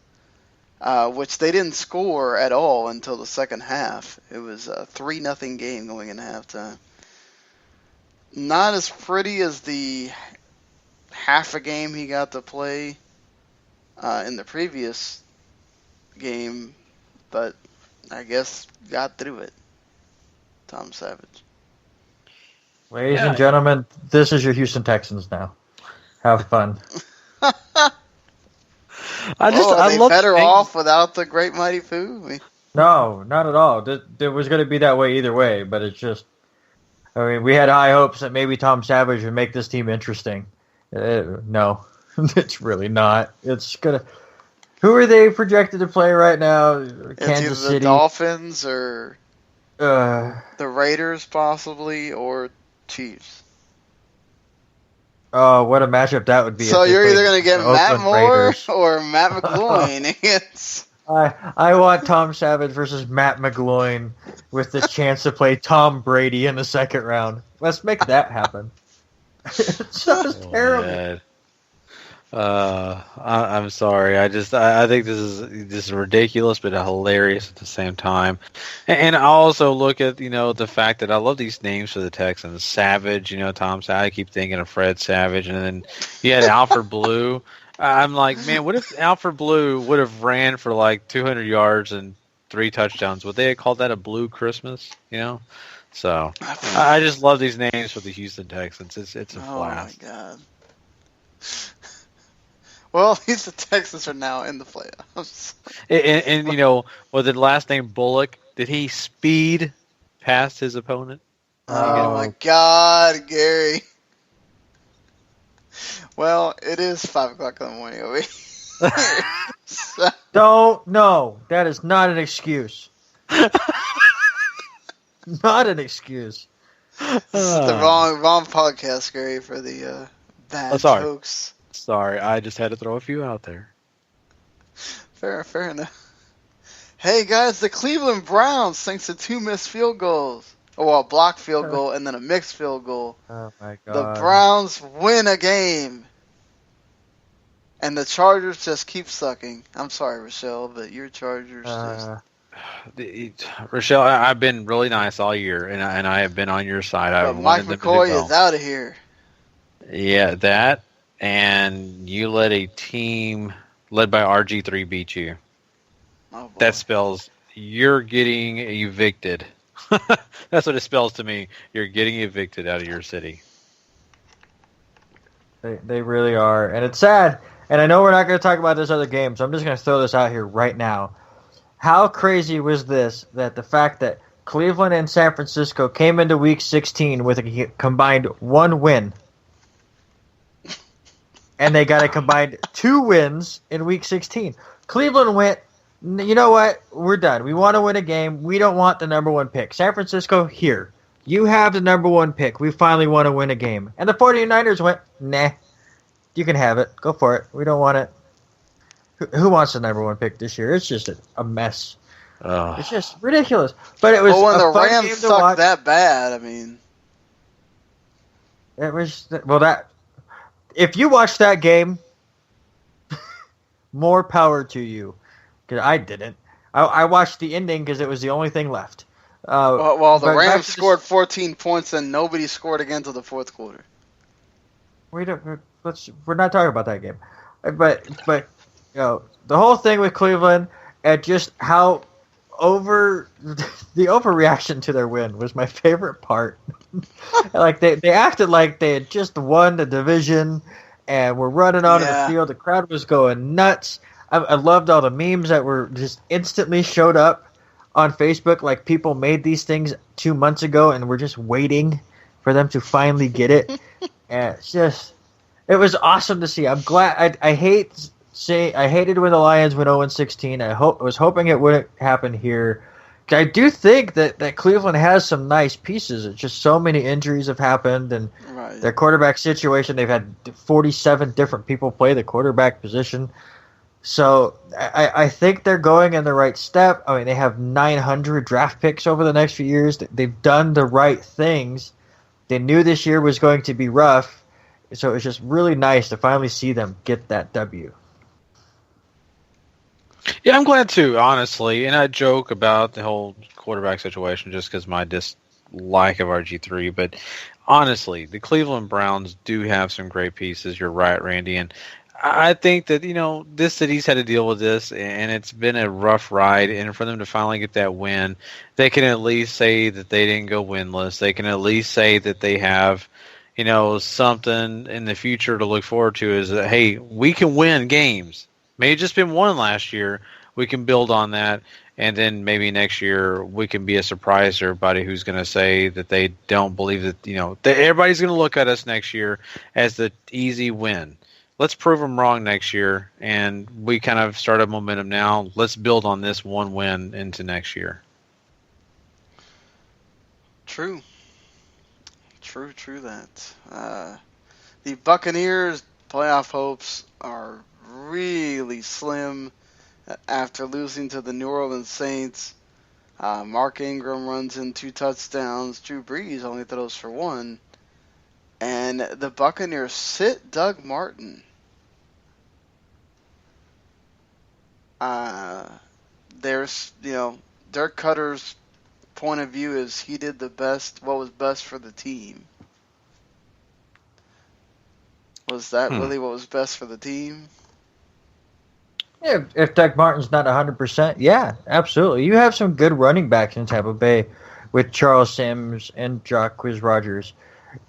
Which they didn't score at all until the second half. It was a 3-0 game going into halftime. Not as pretty as the half a game he got to play in the previous game, but I guess got through it. Tom Savage. Ladies and gentlemen, this is your Houston Texans now. Have fun. Are they better off without the great mighty Pooh? No, not at all. It was going to be that way either way, but it's just, we had high hopes that maybe Tom Savage would make this team interesting. No, it's really not. It's going to... Who are they projected to play right now? Kansas City. The Dolphins or the Raiders possibly, or Chiefs. Oh, what a matchup that would be! So if they you're played either going to get the Matt Oakland Moore Raiders. or Matt McGloin. I want Tom Savage versus Matt McGloin with the chance to play Tom Brady in the second round. Let's make that happen. It sounds terrible. Man. I'm sorry. I think this is ridiculous, but hilarious at the same time. And I also look at the fact that I love these names for the Texans. Savage, Tom Savage. I keep thinking of Fred Savage, and then you had Alfred Blue. I'm like, man, what if Alfred Blue would have ran for like 200 yards and 3 touchdowns? Would they have called that a Blue Christmas? So I just love these names for the Houston Texans. It's a blast. Oh my God. Well, at least the Texans are now in the playoffs. And was the last name Bullock? Did he speed past his opponent? Oh my God, Gary. Well, it is 5 o'clock in the morning over here. No, that is not an excuse. Not an excuse. This is the wrong podcast, Gary, for the bad jokes. Sorry, I just had to throw a few out there. Fair enough. Hey guys, the Cleveland Browns, thanks to 2 missed field goals. A blocked field goal and then a mixed field goal. Oh my God. The Browns win a game. And the Chargers just keep sucking. I'm sorry, Rochelle, but your Chargers Rochelle, I've been really nice all year, and I have been on your side. But Mike McCoy is out of here. Yeah, that, and you let a team led by RG3 beat you. Oh, that spells you're getting evicted. That's what it spells to me. You're getting evicted out of your city. They really are, and it's sad. And I know we're not going to talk about this other game, so I'm just going to throw this out here right now. How crazy was this, that the fact that Cleveland and San Francisco came into Week 16 with a combined 1 win, and they got a combined 2 wins in Week 16. Cleveland went, you know what, we're done. We want to win a game. We don't want the number 1 pick. San Francisco, here. You have the number 1 pick. We finally want to win a game. And the 49ers went, nah. You can have it. Go for it. We don't want it. Who wants the number 1 pick this year? It's just a mess. It's just ridiculous. But it was when a the fun Rams game to sucked watch. that bad, I mean. It was if you watched that game, more power to you. Because I didn't. I watched the ending because it was the only thing left. Well, the Rams scored 14 points and nobody scored again until the fourth quarter. We're not talking about that game, but the whole thing with Cleveland and just how the overreaction to their win was my favorite part. Like they acted like they had just won the division and were running onto the field. The crowd was going nuts. I loved all the memes that were just instantly showed up on Facebook. Like people made these things 2 months ago and were just waiting for them to finally get it. And it was awesome to see. I'm glad. I hated when the Lions went 0-16. I was hoping it wouldn't happen here. I do think that Cleveland has some nice pieces. It's just so many injuries have happened, and their quarterback situation. They've had 47 different people play the quarterback position. So I think they're going in the right step. I mean, they have 900 draft picks over the next few years. They've done the right things. They knew this year was going to be rough, so it's just really nice to finally see them get that W. Yeah, I'm glad too, honestly. And I joke about the whole quarterback situation just because my dislike of RG3. But honestly, the Cleveland Browns do have some great pieces. You're right, Randy. And I think that, this city's had to deal with this, and it's been a rough ride. And for them to finally get that win, they can at least say that they didn't go winless. They can at least say that they have, something in the future to look forward to is that, hey, we can win games. May have just been one last year. We can build on that. And then maybe next year we can be a surprise to everybody who's going to say that they don't believe that, that everybody's going to look at us next year as the easy win. Let's prove them wrong next year, and we kind of start a momentum now. Let's build on this one win into next year. True that. The Buccaneers' playoff hopes are really slim after losing to the New Orleans Saints. Mark Ingram runs in 2 touchdowns. Drew Brees only throws for 1. And the Buccaneers sit Doug Martin. There's, Dirk Cutter's point of view is he did what was best for the team. Was that really what was best for the team? Yeah, if Doug Martin's not 100%, yeah, absolutely. You have some good running backs in Tampa Bay with Charles Sims and Jacquizz Rodgers.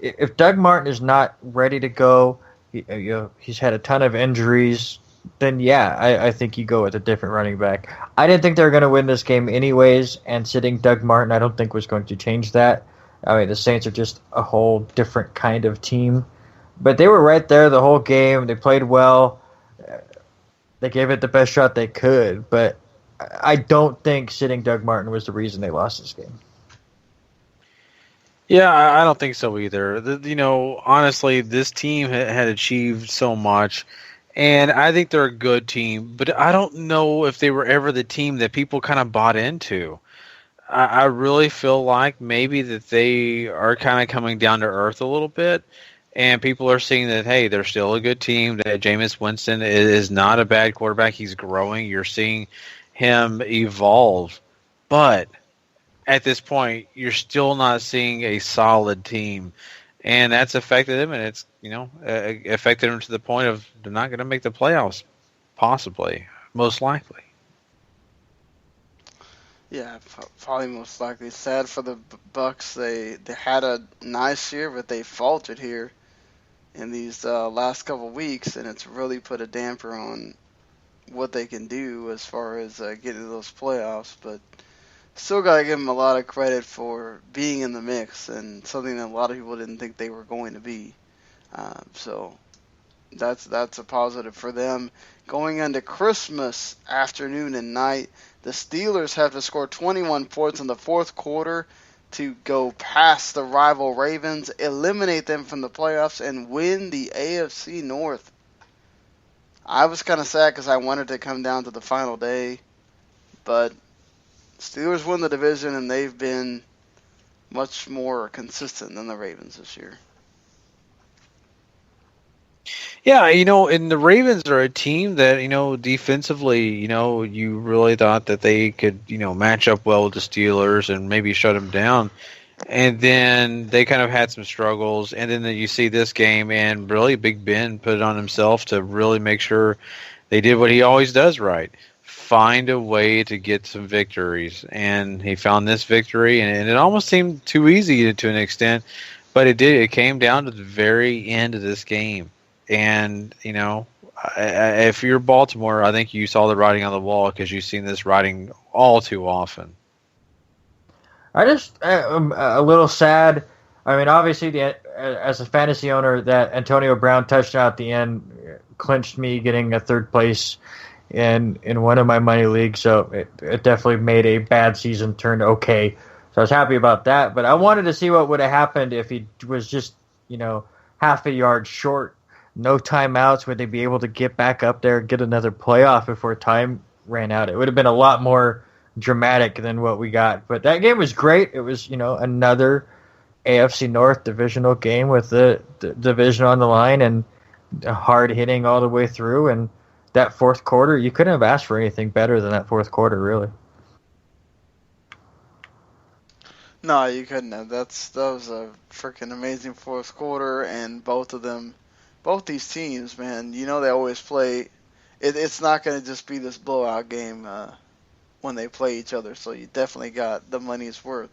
If Doug Martin is not ready to go, he's had a ton of injuries, then yeah, I think you go with a different running back. I didn't think they were going to win this game anyways, and sitting Doug Martin I don't think was going to change that. I mean, the Saints are just a whole different kind of team. But they were right there the whole game. They played well. They gave it the best shot they could, but I don't think sitting Doug Martin was the reason they lost this game. Yeah, I don't think so either. Honestly, this team had achieved so much, and I think they're a good team, but I don't know if they were ever the team that people kind of bought into. I really feel like maybe that they are kind of coming down to earth a little bit, and people are seeing that, hey, they're still a good team, that Jameis Winston is not a bad quarterback. He's growing. You're seeing him evolve. But at this point, you're still not seeing a solid team. And that's affected him, and it's, affected him to the point of they're not going to make the playoffs, possibly, most likely. Yeah, probably most likely. Sad for the Bucs. They had a nice year, but they faltered here in these last couple weeks, and it's really put a damper on what they can do as far as getting to those playoffs. But still got to give them a lot of credit for being in the mix, and something that a lot of people didn't think they were going to be. So that's a positive for them. Going into Christmas afternoon and night, the Steelers have to score 21 points in the fourth quarter to go past the rival Ravens, eliminate them from the playoffs, and win the AFC North. I was kind of sad because I wanted to come down to the final day, but Steelers win the division, and they've been much more consistent than the Ravens this year. Yeah, and the Ravens are a team that, defensively, you really thought that they could, match up well with the Steelers and maybe shut them down. And then they kind of had some struggles. And then you see this game, and really Big Ben put it on himself to really make sure they did what he always does right. Find a way to get some victories. And he found this victory, and it almost seemed too easy to an extent. But it did. It came down to the very end of this game. And, if you're Baltimore, I think you saw the writing on the wall because you've seen this writing all too often. I'm a little sad. I mean, obviously, as a fantasy owner, that Antonio Brown touchdown at the end clinched me getting a third place in one of my money leagues. So it definitely made a bad season turn okay. So I was happy about that. But I wanted to see what would have happened if he was just, half a yard short. No timeouts. Would they be able to get back up there, get another playoff before time ran out? It would have been a lot more dramatic than what we got. But that game was great. It was, another AFC North divisional game with the division on the line and hard hitting all the way through. And that fourth quarter, you couldn't have asked for anything better than that fourth quarter, really. No, you couldn't have. That was a freaking amazing fourth quarter, and both these teams, man, they always play. It's not going to just be this blowout game when they play each other. So you definitely got the money's worth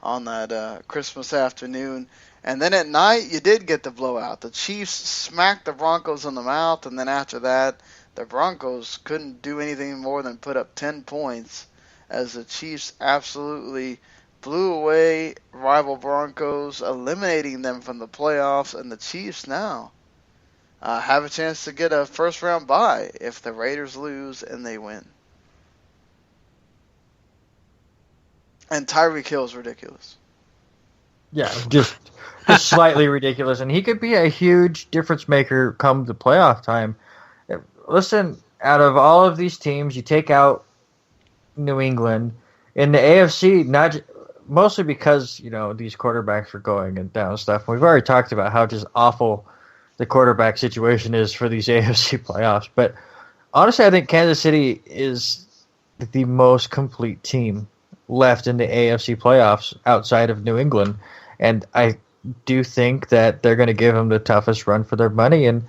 on that Christmas afternoon. And then at night, you did get the blowout. The Chiefs smacked the Broncos in the mouth, and then after that, the Broncos couldn't do anything more than put up 10 points as the Chiefs absolutely blew away rival Broncos, eliminating them from the playoffs. And the Chiefs now have a chance to get a first-round bye if the Raiders lose and they win. And Tyreek Hill is ridiculous. Yeah, just slightly ridiculous, and he could be a huge difference maker come the playoff time. Listen, out of all of these teams, you take out New England in the AFC, mostly because these quarterbacks are going and down and stuff. We've already talked about how just awful the quarterback situation is for these AFC playoffs. But honestly, I think Kansas City is the most complete team left in the AFC playoffs outside of New England, and I do think that they're going to give them the toughest run for their money. And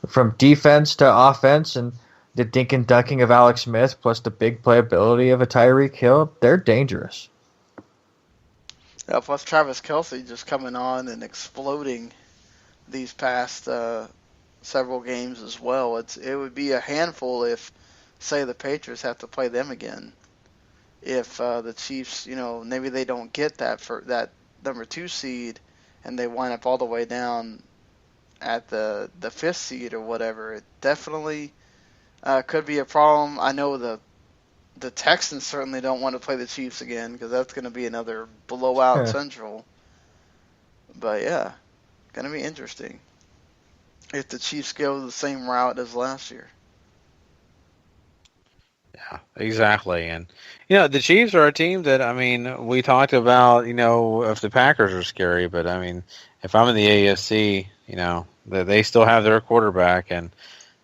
from defense to offense, and the dink and dunking of Alex Smith, plus the big playability of a Tyreek Hill, they're dangerous. Yeah, plus Travis Kelce just coming on and exploding these past several games as well. It would be a handful if, say, the Patriots have to play them again. If the Chiefs, maybe they don't get that number 2 seed, and they wind up all the way down at the 5th seed or whatever, it definitely could be a problem. I know the Texans certainly don't want to play the Chiefs again because that's going to be another blowout central. But yeah, going to be interesting if the Chiefs go the same route as last year. Yeah, exactly. And, the Chiefs are a team that, we talked about, if the Packers are scary, but, if I'm in the AFC, they still have their quarterback. And,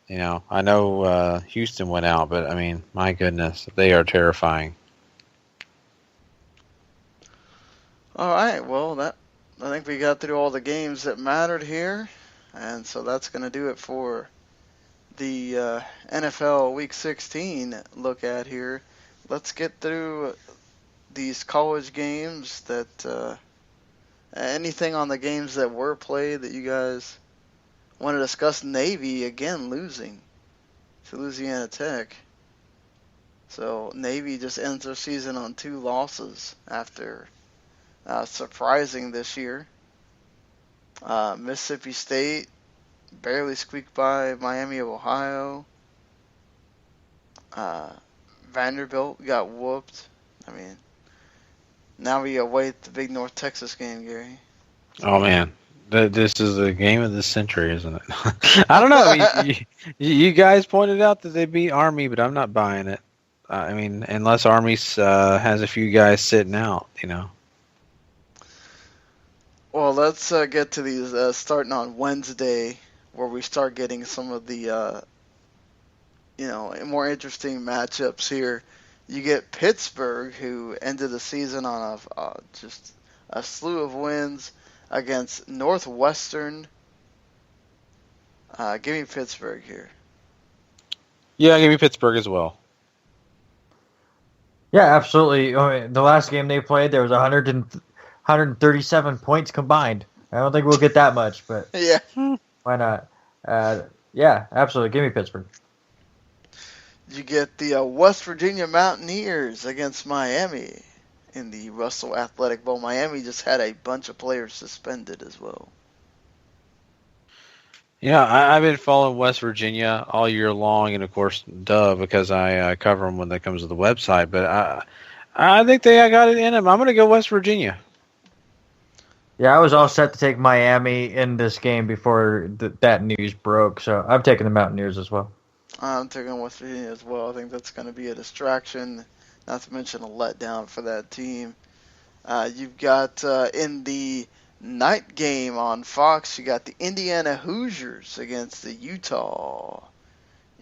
I know Houston went out, but, my goodness, they are terrifying. All right, well, I think we got through all the games that mattered here. And so that's going to do it for the NFL Week 16 look at here. Let's get through these college games that anything on the games that were played that you guys want to discuss. Navy again losing to Louisiana Tech. So Navy just ends their season on 2 losses after surprising this year. Mississippi State barely squeaked by Miami of Ohio. Vanderbilt got whooped. Now we await the big North Texas game, Gary. Oh, man. This is the game of the century, isn't it? I don't know. You guys pointed out that they beat Army, but I'm not buying it. Unless Army has a few guys sitting out, Well, let's get to these starting on Wednesday, where we start getting some of the more interesting matchups here. You get Pittsburgh, who ended the season on just a slew of wins against Northwestern. Give me Pittsburgh here. Yeah, give me Pittsburgh as well. Yeah, absolutely. The last game they played, there was 137 points combined. I don't think we'll get that much, but yeah, why not? Yeah, absolutely. Give me Pittsburgh. You get the West Virginia Mountaineers against Miami in the Russell Athletic Bowl. Miami just had a bunch of players suspended as well. Yeah, I've been following West Virginia all year long, and of course, because I cover them when they comes to the website. But I think I got it in them. I'm going to go West Virginia. Yeah, I was all set to take Miami in this game before that news broke, so I'm taking the Mountaineers as well. I'm taking West Virginia as well. I think that's going to be a distraction, not to mention a letdown for that team. You've got in the night game on Fox, you got the Indiana Hoosiers against the Utah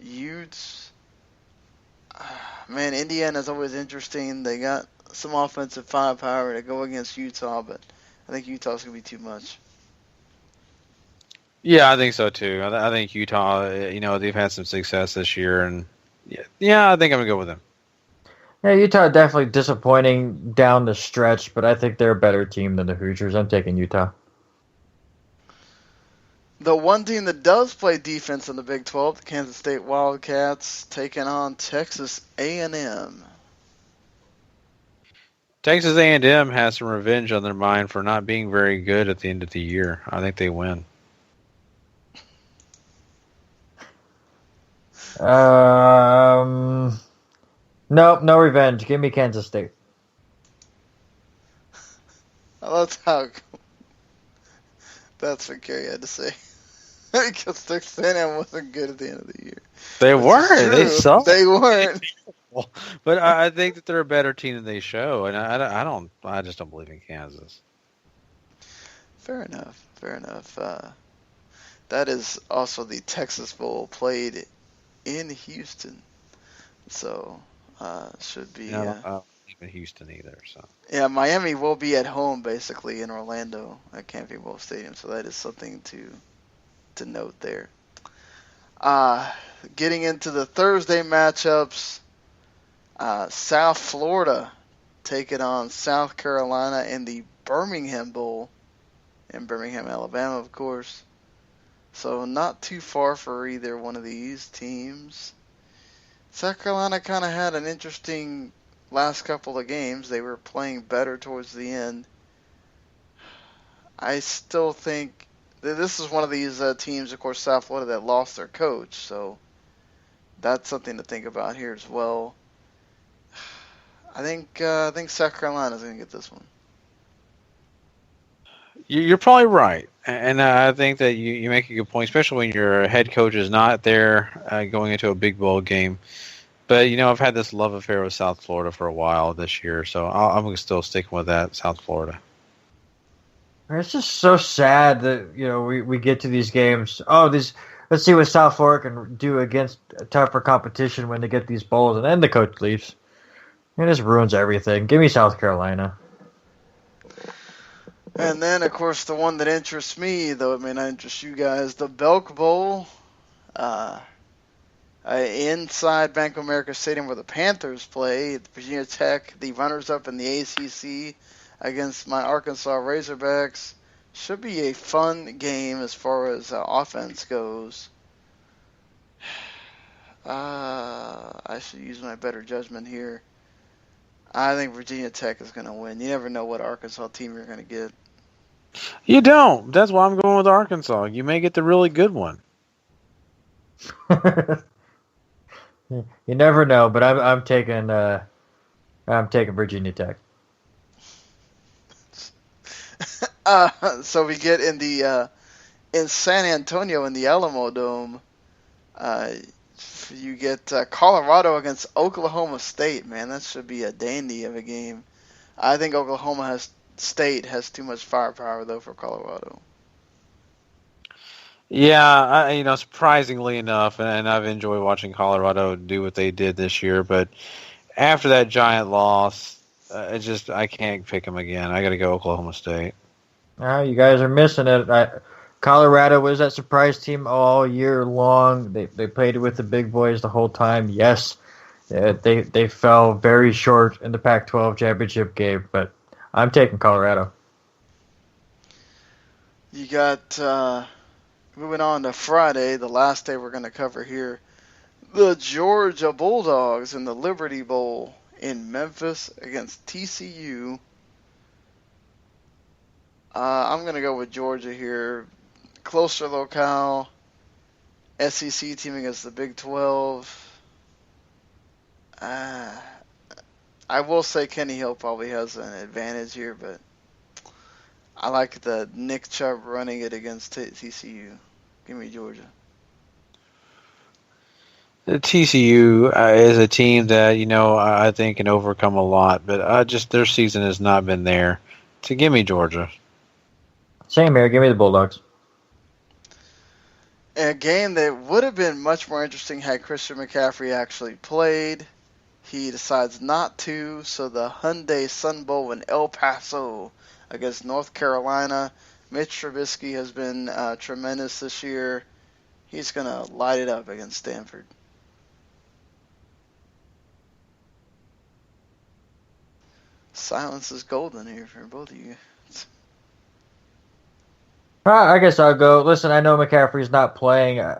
Utes. Man, Indiana's always interesting. They got some offensive firepower to go against Utah, but I think Utah's going to be too much. Yeah, I think so too. I think Utah, they've had some success this year, and yeah, I think I'm going to go with them. Yeah, Utah definitely disappointing down the stretch, but I think they're a better team than the Hoosiers. I'm taking Utah. The one team that does play defense in the Big 12, the Kansas State Wildcats, taking on Texas A&M. Texas A&M has some revenge on their mind for not being very good at the end of the year. I think they win. Nope, no revenge. Give me Kansas State. I love how That's what Kerry had to say. Because Texas A&M wasn't good at the end of the year. They weren't. They sucked. They weren't. But I think that they're a better team than they show, and I just don't believe in Kansas. Fair enough. That is also the Texas Bowl played in Houston, so should be. Not even Houston either. So yeah, Miami will be at home basically in Orlando at Camping Bowl Stadium, so that is something to note there. Getting into the Thursday matchups, South Florida taking on South Carolina in the Birmingham Bowl in Birmingham, Alabama, of course. So not too far for either one of these teams. South Carolina kind of had an interesting last couple of games. They were playing better towards the end. I still think this is one of these teams, of course, South Florida, that lost their coach. So that's something to think about here as well. I think South Carolina is going to get this one. you're probably right, and I think that you make a good point, especially when your head coach is not there going into a big bowl game. But I've had this love affair with South Florida for a while this year, so I'm still sticking with that, South Florida. It's just so sad that we get to these games. Let's see what South Florida can do against tougher competition when they get these bowls, and then the coach leaves. It just ruins everything. Give me South Carolina. And then, of course, the one that interests me, though it may not interest you guys, the Belk Bowl, inside Bank of America Stadium where the Panthers play. Virginia Tech, the runners-up in the ACC, against my Arkansas Razorbacks. Should be a fun game as far as offense goes. I should use my better judgment here. I think Virginia Tech is going to win. You never know what Arkansas team you're going to get. You don't. That's why I'm going with Arkansas. You may get the really good one. You never know, but I'm taking Virginia Tech. So we get in the in San Antonio in the Alamo Dome. You get Colorado against Oklahoma State. Man, that should be a dandy of a game. I think Oklahoma State has too much firepower though for Colorado. Yeah, surprisingly enough, and I've enjoyed watching Colorado do what they did this year. But after that giant loss, I can't pick them again. I got to go Oklahoma State. You guys are missing it. Colorado was that surprise team all year long. They played with the big boys the whole time. Yes, they fell very short in the Pac-12 championship game, but I'm taking Colorado. You got moving on to Friday, the last day we're going to cover here. The Georgia Bulldogs in the Liberty Bowl in Memphis against TCU. I'm going to go with Georgia here. Closer locale. SEC team against the Big 12. I will say Kenny Hill probably has an advantage here, but I like the Nick Chubb running it against TCU. Give me Georgia. The TCU is a team that, I think can overcome a lot, but their season has not been there. So give me Georgia. Same here. Give me the Bulldogs. A game that would have been much more interesting had Christian McCaffrey actually played. He decides not to, so the Hyundai Sun Bowl in El Paso against North Carolina. Mitch Trubisky has been tremendous this year. He's going to light it up against Stanford. Silence is golden here for both of you. I guess I'll go. Listen, I know McCaffrey's not playing, and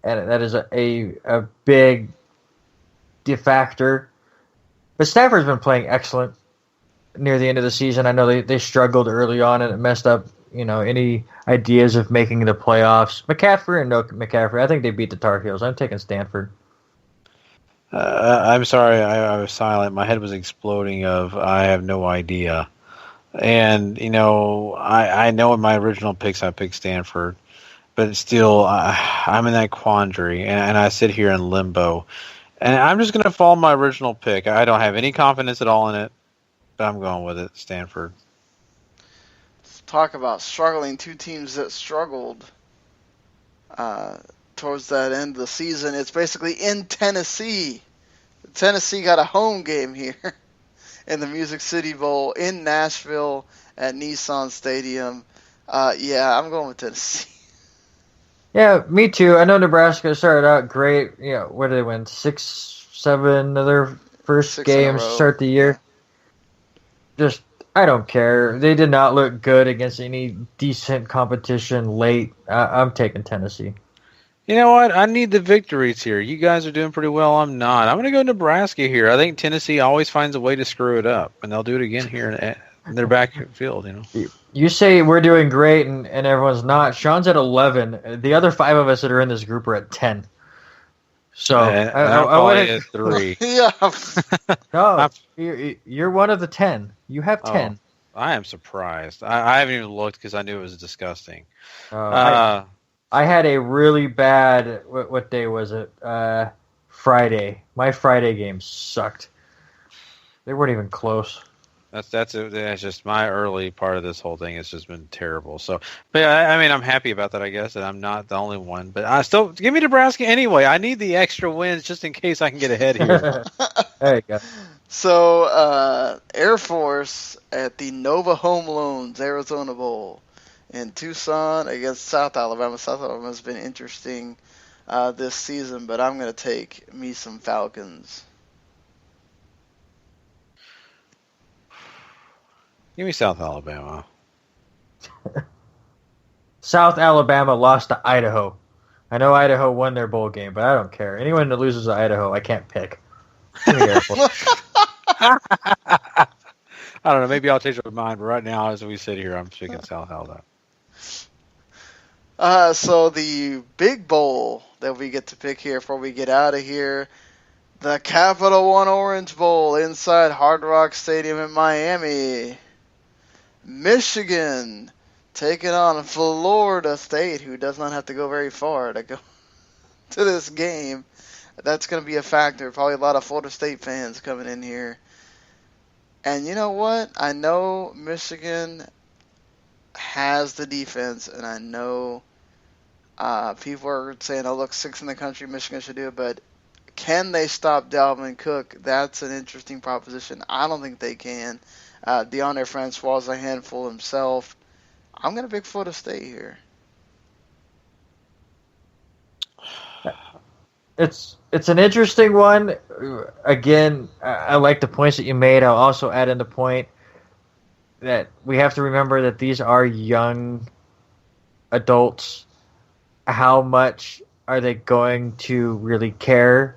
that is a big factor. But Stafford's been playing excellent near the end of the season. I know they struggled early on, and it messed up, any ideas of making the playoffs. McCaffrey or no McCaffrey, I think they beat the Tar Heels. I'm taking Stanford. I'm sorry, I was silent. My head was exploding I have no idea. And, I know in my original picks I picked Stanford, but still I'm in that quandary, and I sit here in limbo. And I'm just going to follow my original pick. I don't have any confidence at all in it, but I'm going with it, Stanford. Let's talk about struggling. Two teams that struggled towards that end of the season. It's basically in Tennessee. Tennessee got a home game here in the Music City Bowl in Nashville at Nissan Stadium. Yeah, I'm going with Tennessee. Yeah, me too. I know Nebraska started out great. What did they win? 6, 7 of their first 6 in a games to row. start the year. Just, I don't care. They did not look good against any decent competition late. I'm taking Tennessee. You know what? I need the victories here. You guys are doing pretty well. I'm not. I'm going to go Nebraska here. I think Tennessee always finds a way to screw it up, and they'll do it again here in their backfield. You say we're doing great, and everyone's not. Sean's at 11. The other 5 of us that are in this group are at 10. So I'm probably at 3. Yeah. No, you're one of the 10. You have 10. I am surprised. I haven't even looked because I knew it was disgusting. I had a really bad. What day was it? Friday. My Friday game sucked. They weren't even close. That's just my early part of this whole thing. It's just been terrible. So, but I mean, I'm happy about that, I guess, and I'm not the only one. But I still give me Nebraska anyway. I need the extra wins just in case I can get ahead here. There you go. So, Air Force at the Nova Home Loans Arizona Bowl in Tucson against South Alabama. South Alabama has been interesting this season, but I'm going to take me some Falcons. Give me South Alabama. South Alabama lost to Idaho. I know Idaho won their bowl game, but I don't care. Anyone that loses to Idaho, I can't pick. Give me Air Force. I don't know. Maybe I'll change my mind. But right now, as we sit here, I'm picking South Alabama. So the big bowl that we get to pick here before we get out of here, the Capital One Orange Bowl inside Hard Rock Stadium in Miami. Michigan taking on Florida State, who does not have to go very far to go to this game. That's going to be a factor. Probably a lot of Florida State fans coming in here. And you know what? I know Michigan has the defense, and I know people are saying, oh, look, 6th in the country, Michigan should do it, but can they stop Dalvin Cook? That's an interesting proposition. I don't think they can. DeAndre Francois is a handful himself. I'm going to pick Florida State here. It's an interesting one. Again, I like the points that you made. I'll also add in the point that we have to remember that these are young adults. How much are they going to really care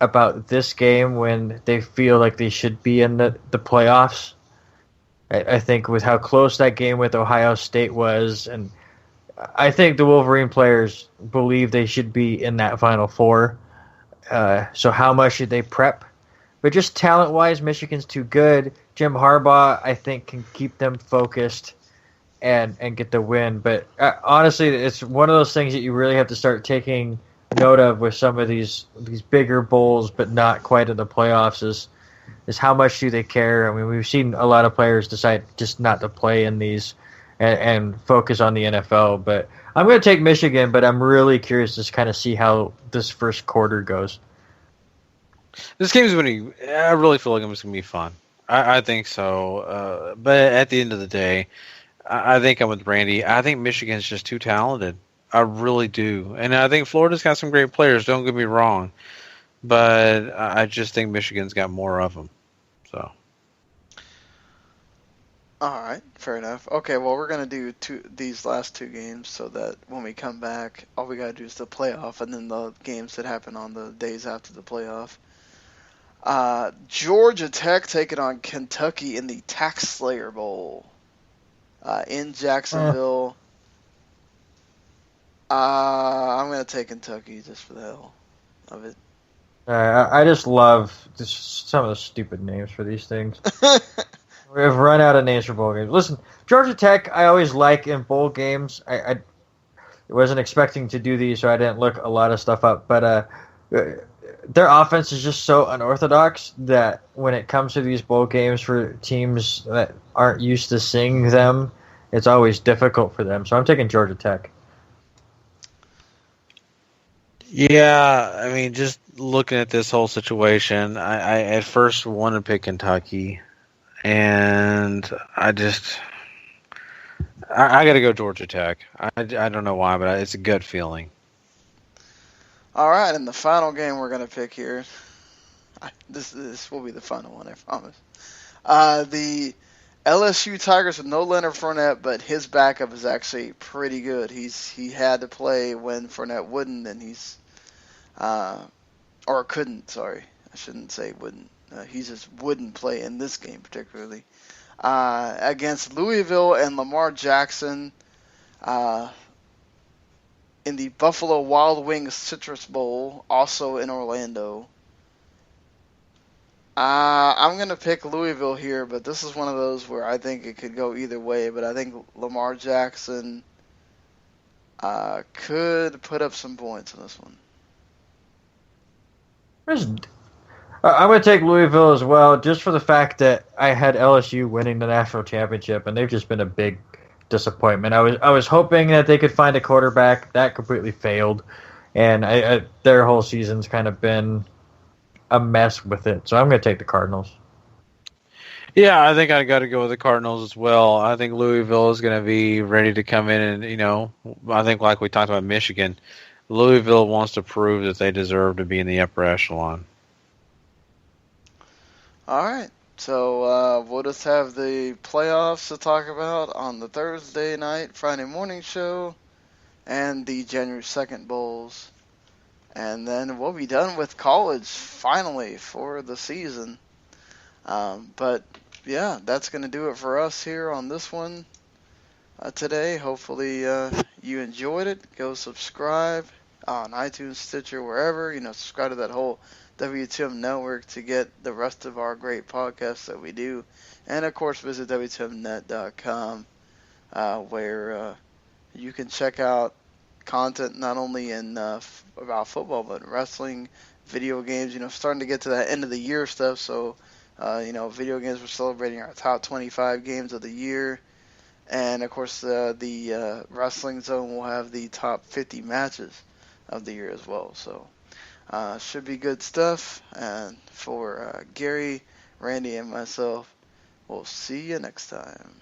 about this game when they feel like they should be in the playoffs? I think with how close that game with Ohio State was, and I think the Wolverine players believe they should be in that Final Four. So how much should they prep? But just talent-wise, Michigan's too good. Jim Harbaugh, I think, can keep them focused and get the win. But honestly, it's one of those things that you really have to start taking note of with some of these bigger bowls, but not quite in the playoffs, is how much do they care? I mean, we've seen a lot of players decide just not to play in these and focus on the NFL. But I'm going to take Michigan, but I'm really curious to kind of see how this first quarter goes. This game's going to, I really feel like it's going to be fun. I think so. But at the end of the day, I think I'm with Randy. I think Michigan's just too talented. I really do. And I think Florida's got some great players, don't get me wrong. But I just think Michigan's got more of them. So. All right, fair enough. Okay, well, we're going to do these last 2 games so that when we come back, all we got to do is the playoff and then the games that happen on the days after the playoff. Georgia Tech taking on Kentucky in the Tax Slayer Bowl in Jacksonville. I'm going to take Kentucky just for the hell of it. I just love some of the stupid names for these things. We've run out of names for bowl games. Listen, Georgia Tech, I always like in bowl games. I wasn't expecting to do these, so I didn't look a lot of stuff up. But their offense is just so unorthodox that when it comes to these bowl games for teams that aren't used to seeing them, it's always difficult for them. So I'm taking Georgia Tech. Yeah, I mean, just looking at this whole situation, I at first wanted to pick Kentucky, and I got to go Georgia Tech. I don't know why, but it's a gut feeling. All right, and the final game we're going to pick here, this will be the final one, I promise. The LSU Tigers with no Leonard Fournette, but his backup is actually pretty good. He had to play when Fournette wouldn't, and he's or couldn't. Sorry, I shouldn't say wouldn't. He just wouldn't play in this game particularly against Louisville and Lamar Jackson in the Buffalo Wild Wings Citrus Bowl, also in Orlando. I'm going to pick Louisville here, but this is one of those where I think it could go either way. But I think Lamar Jackson could put up some points in this one. I'm going to take Louisville as well, just for the fact that I had LSU winning the national championship, and they've just been a big disappointment. I was hoping that they could find a quarterback. That completely failed, and their whole season's kind of been a mess with it. So I'm going to take the Cardinals. Yeah, I think I got to go with the Cardinals as well. I think Louisville is going to be ready to come in, and I think like we talked about Michigan, Louisville wants to prove that they deserve to be in the upper echelon. All right, so we'll just have the playoffs to talk about on the Thursday night, Friday morning show, and the January 2nd bowls. And then we'll be done with college, finally, for the season. But, yeah, that's going to do it for us here on this one today. Hopefully you enjoyed it. Go subscribe on iTunes, Stitcher, wherever. Subscribe to that whole WTM network to get the rest of our great podcasts that we do. And, of course, visit WTMnet.com where you can check out content not only in about football, but wrestling, video games. Starting to get to that end of the year stuff. So, video games, we're celebrating our top 25 games of the year. And, of course, the Wrestling Zone will have the top 50 matches of the year as well. So, should be good stuff. And for Gary, Randy, and myself, we'll see you next time.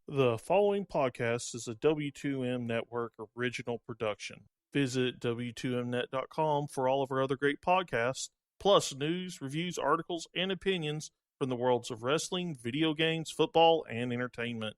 The following podcast is a W2M Network original production. Visit W2Mnet.com for all of our other great podcasts, plus news, reviews, articles, and opinions from the worlds of wrestling, video games, football, and entertainment.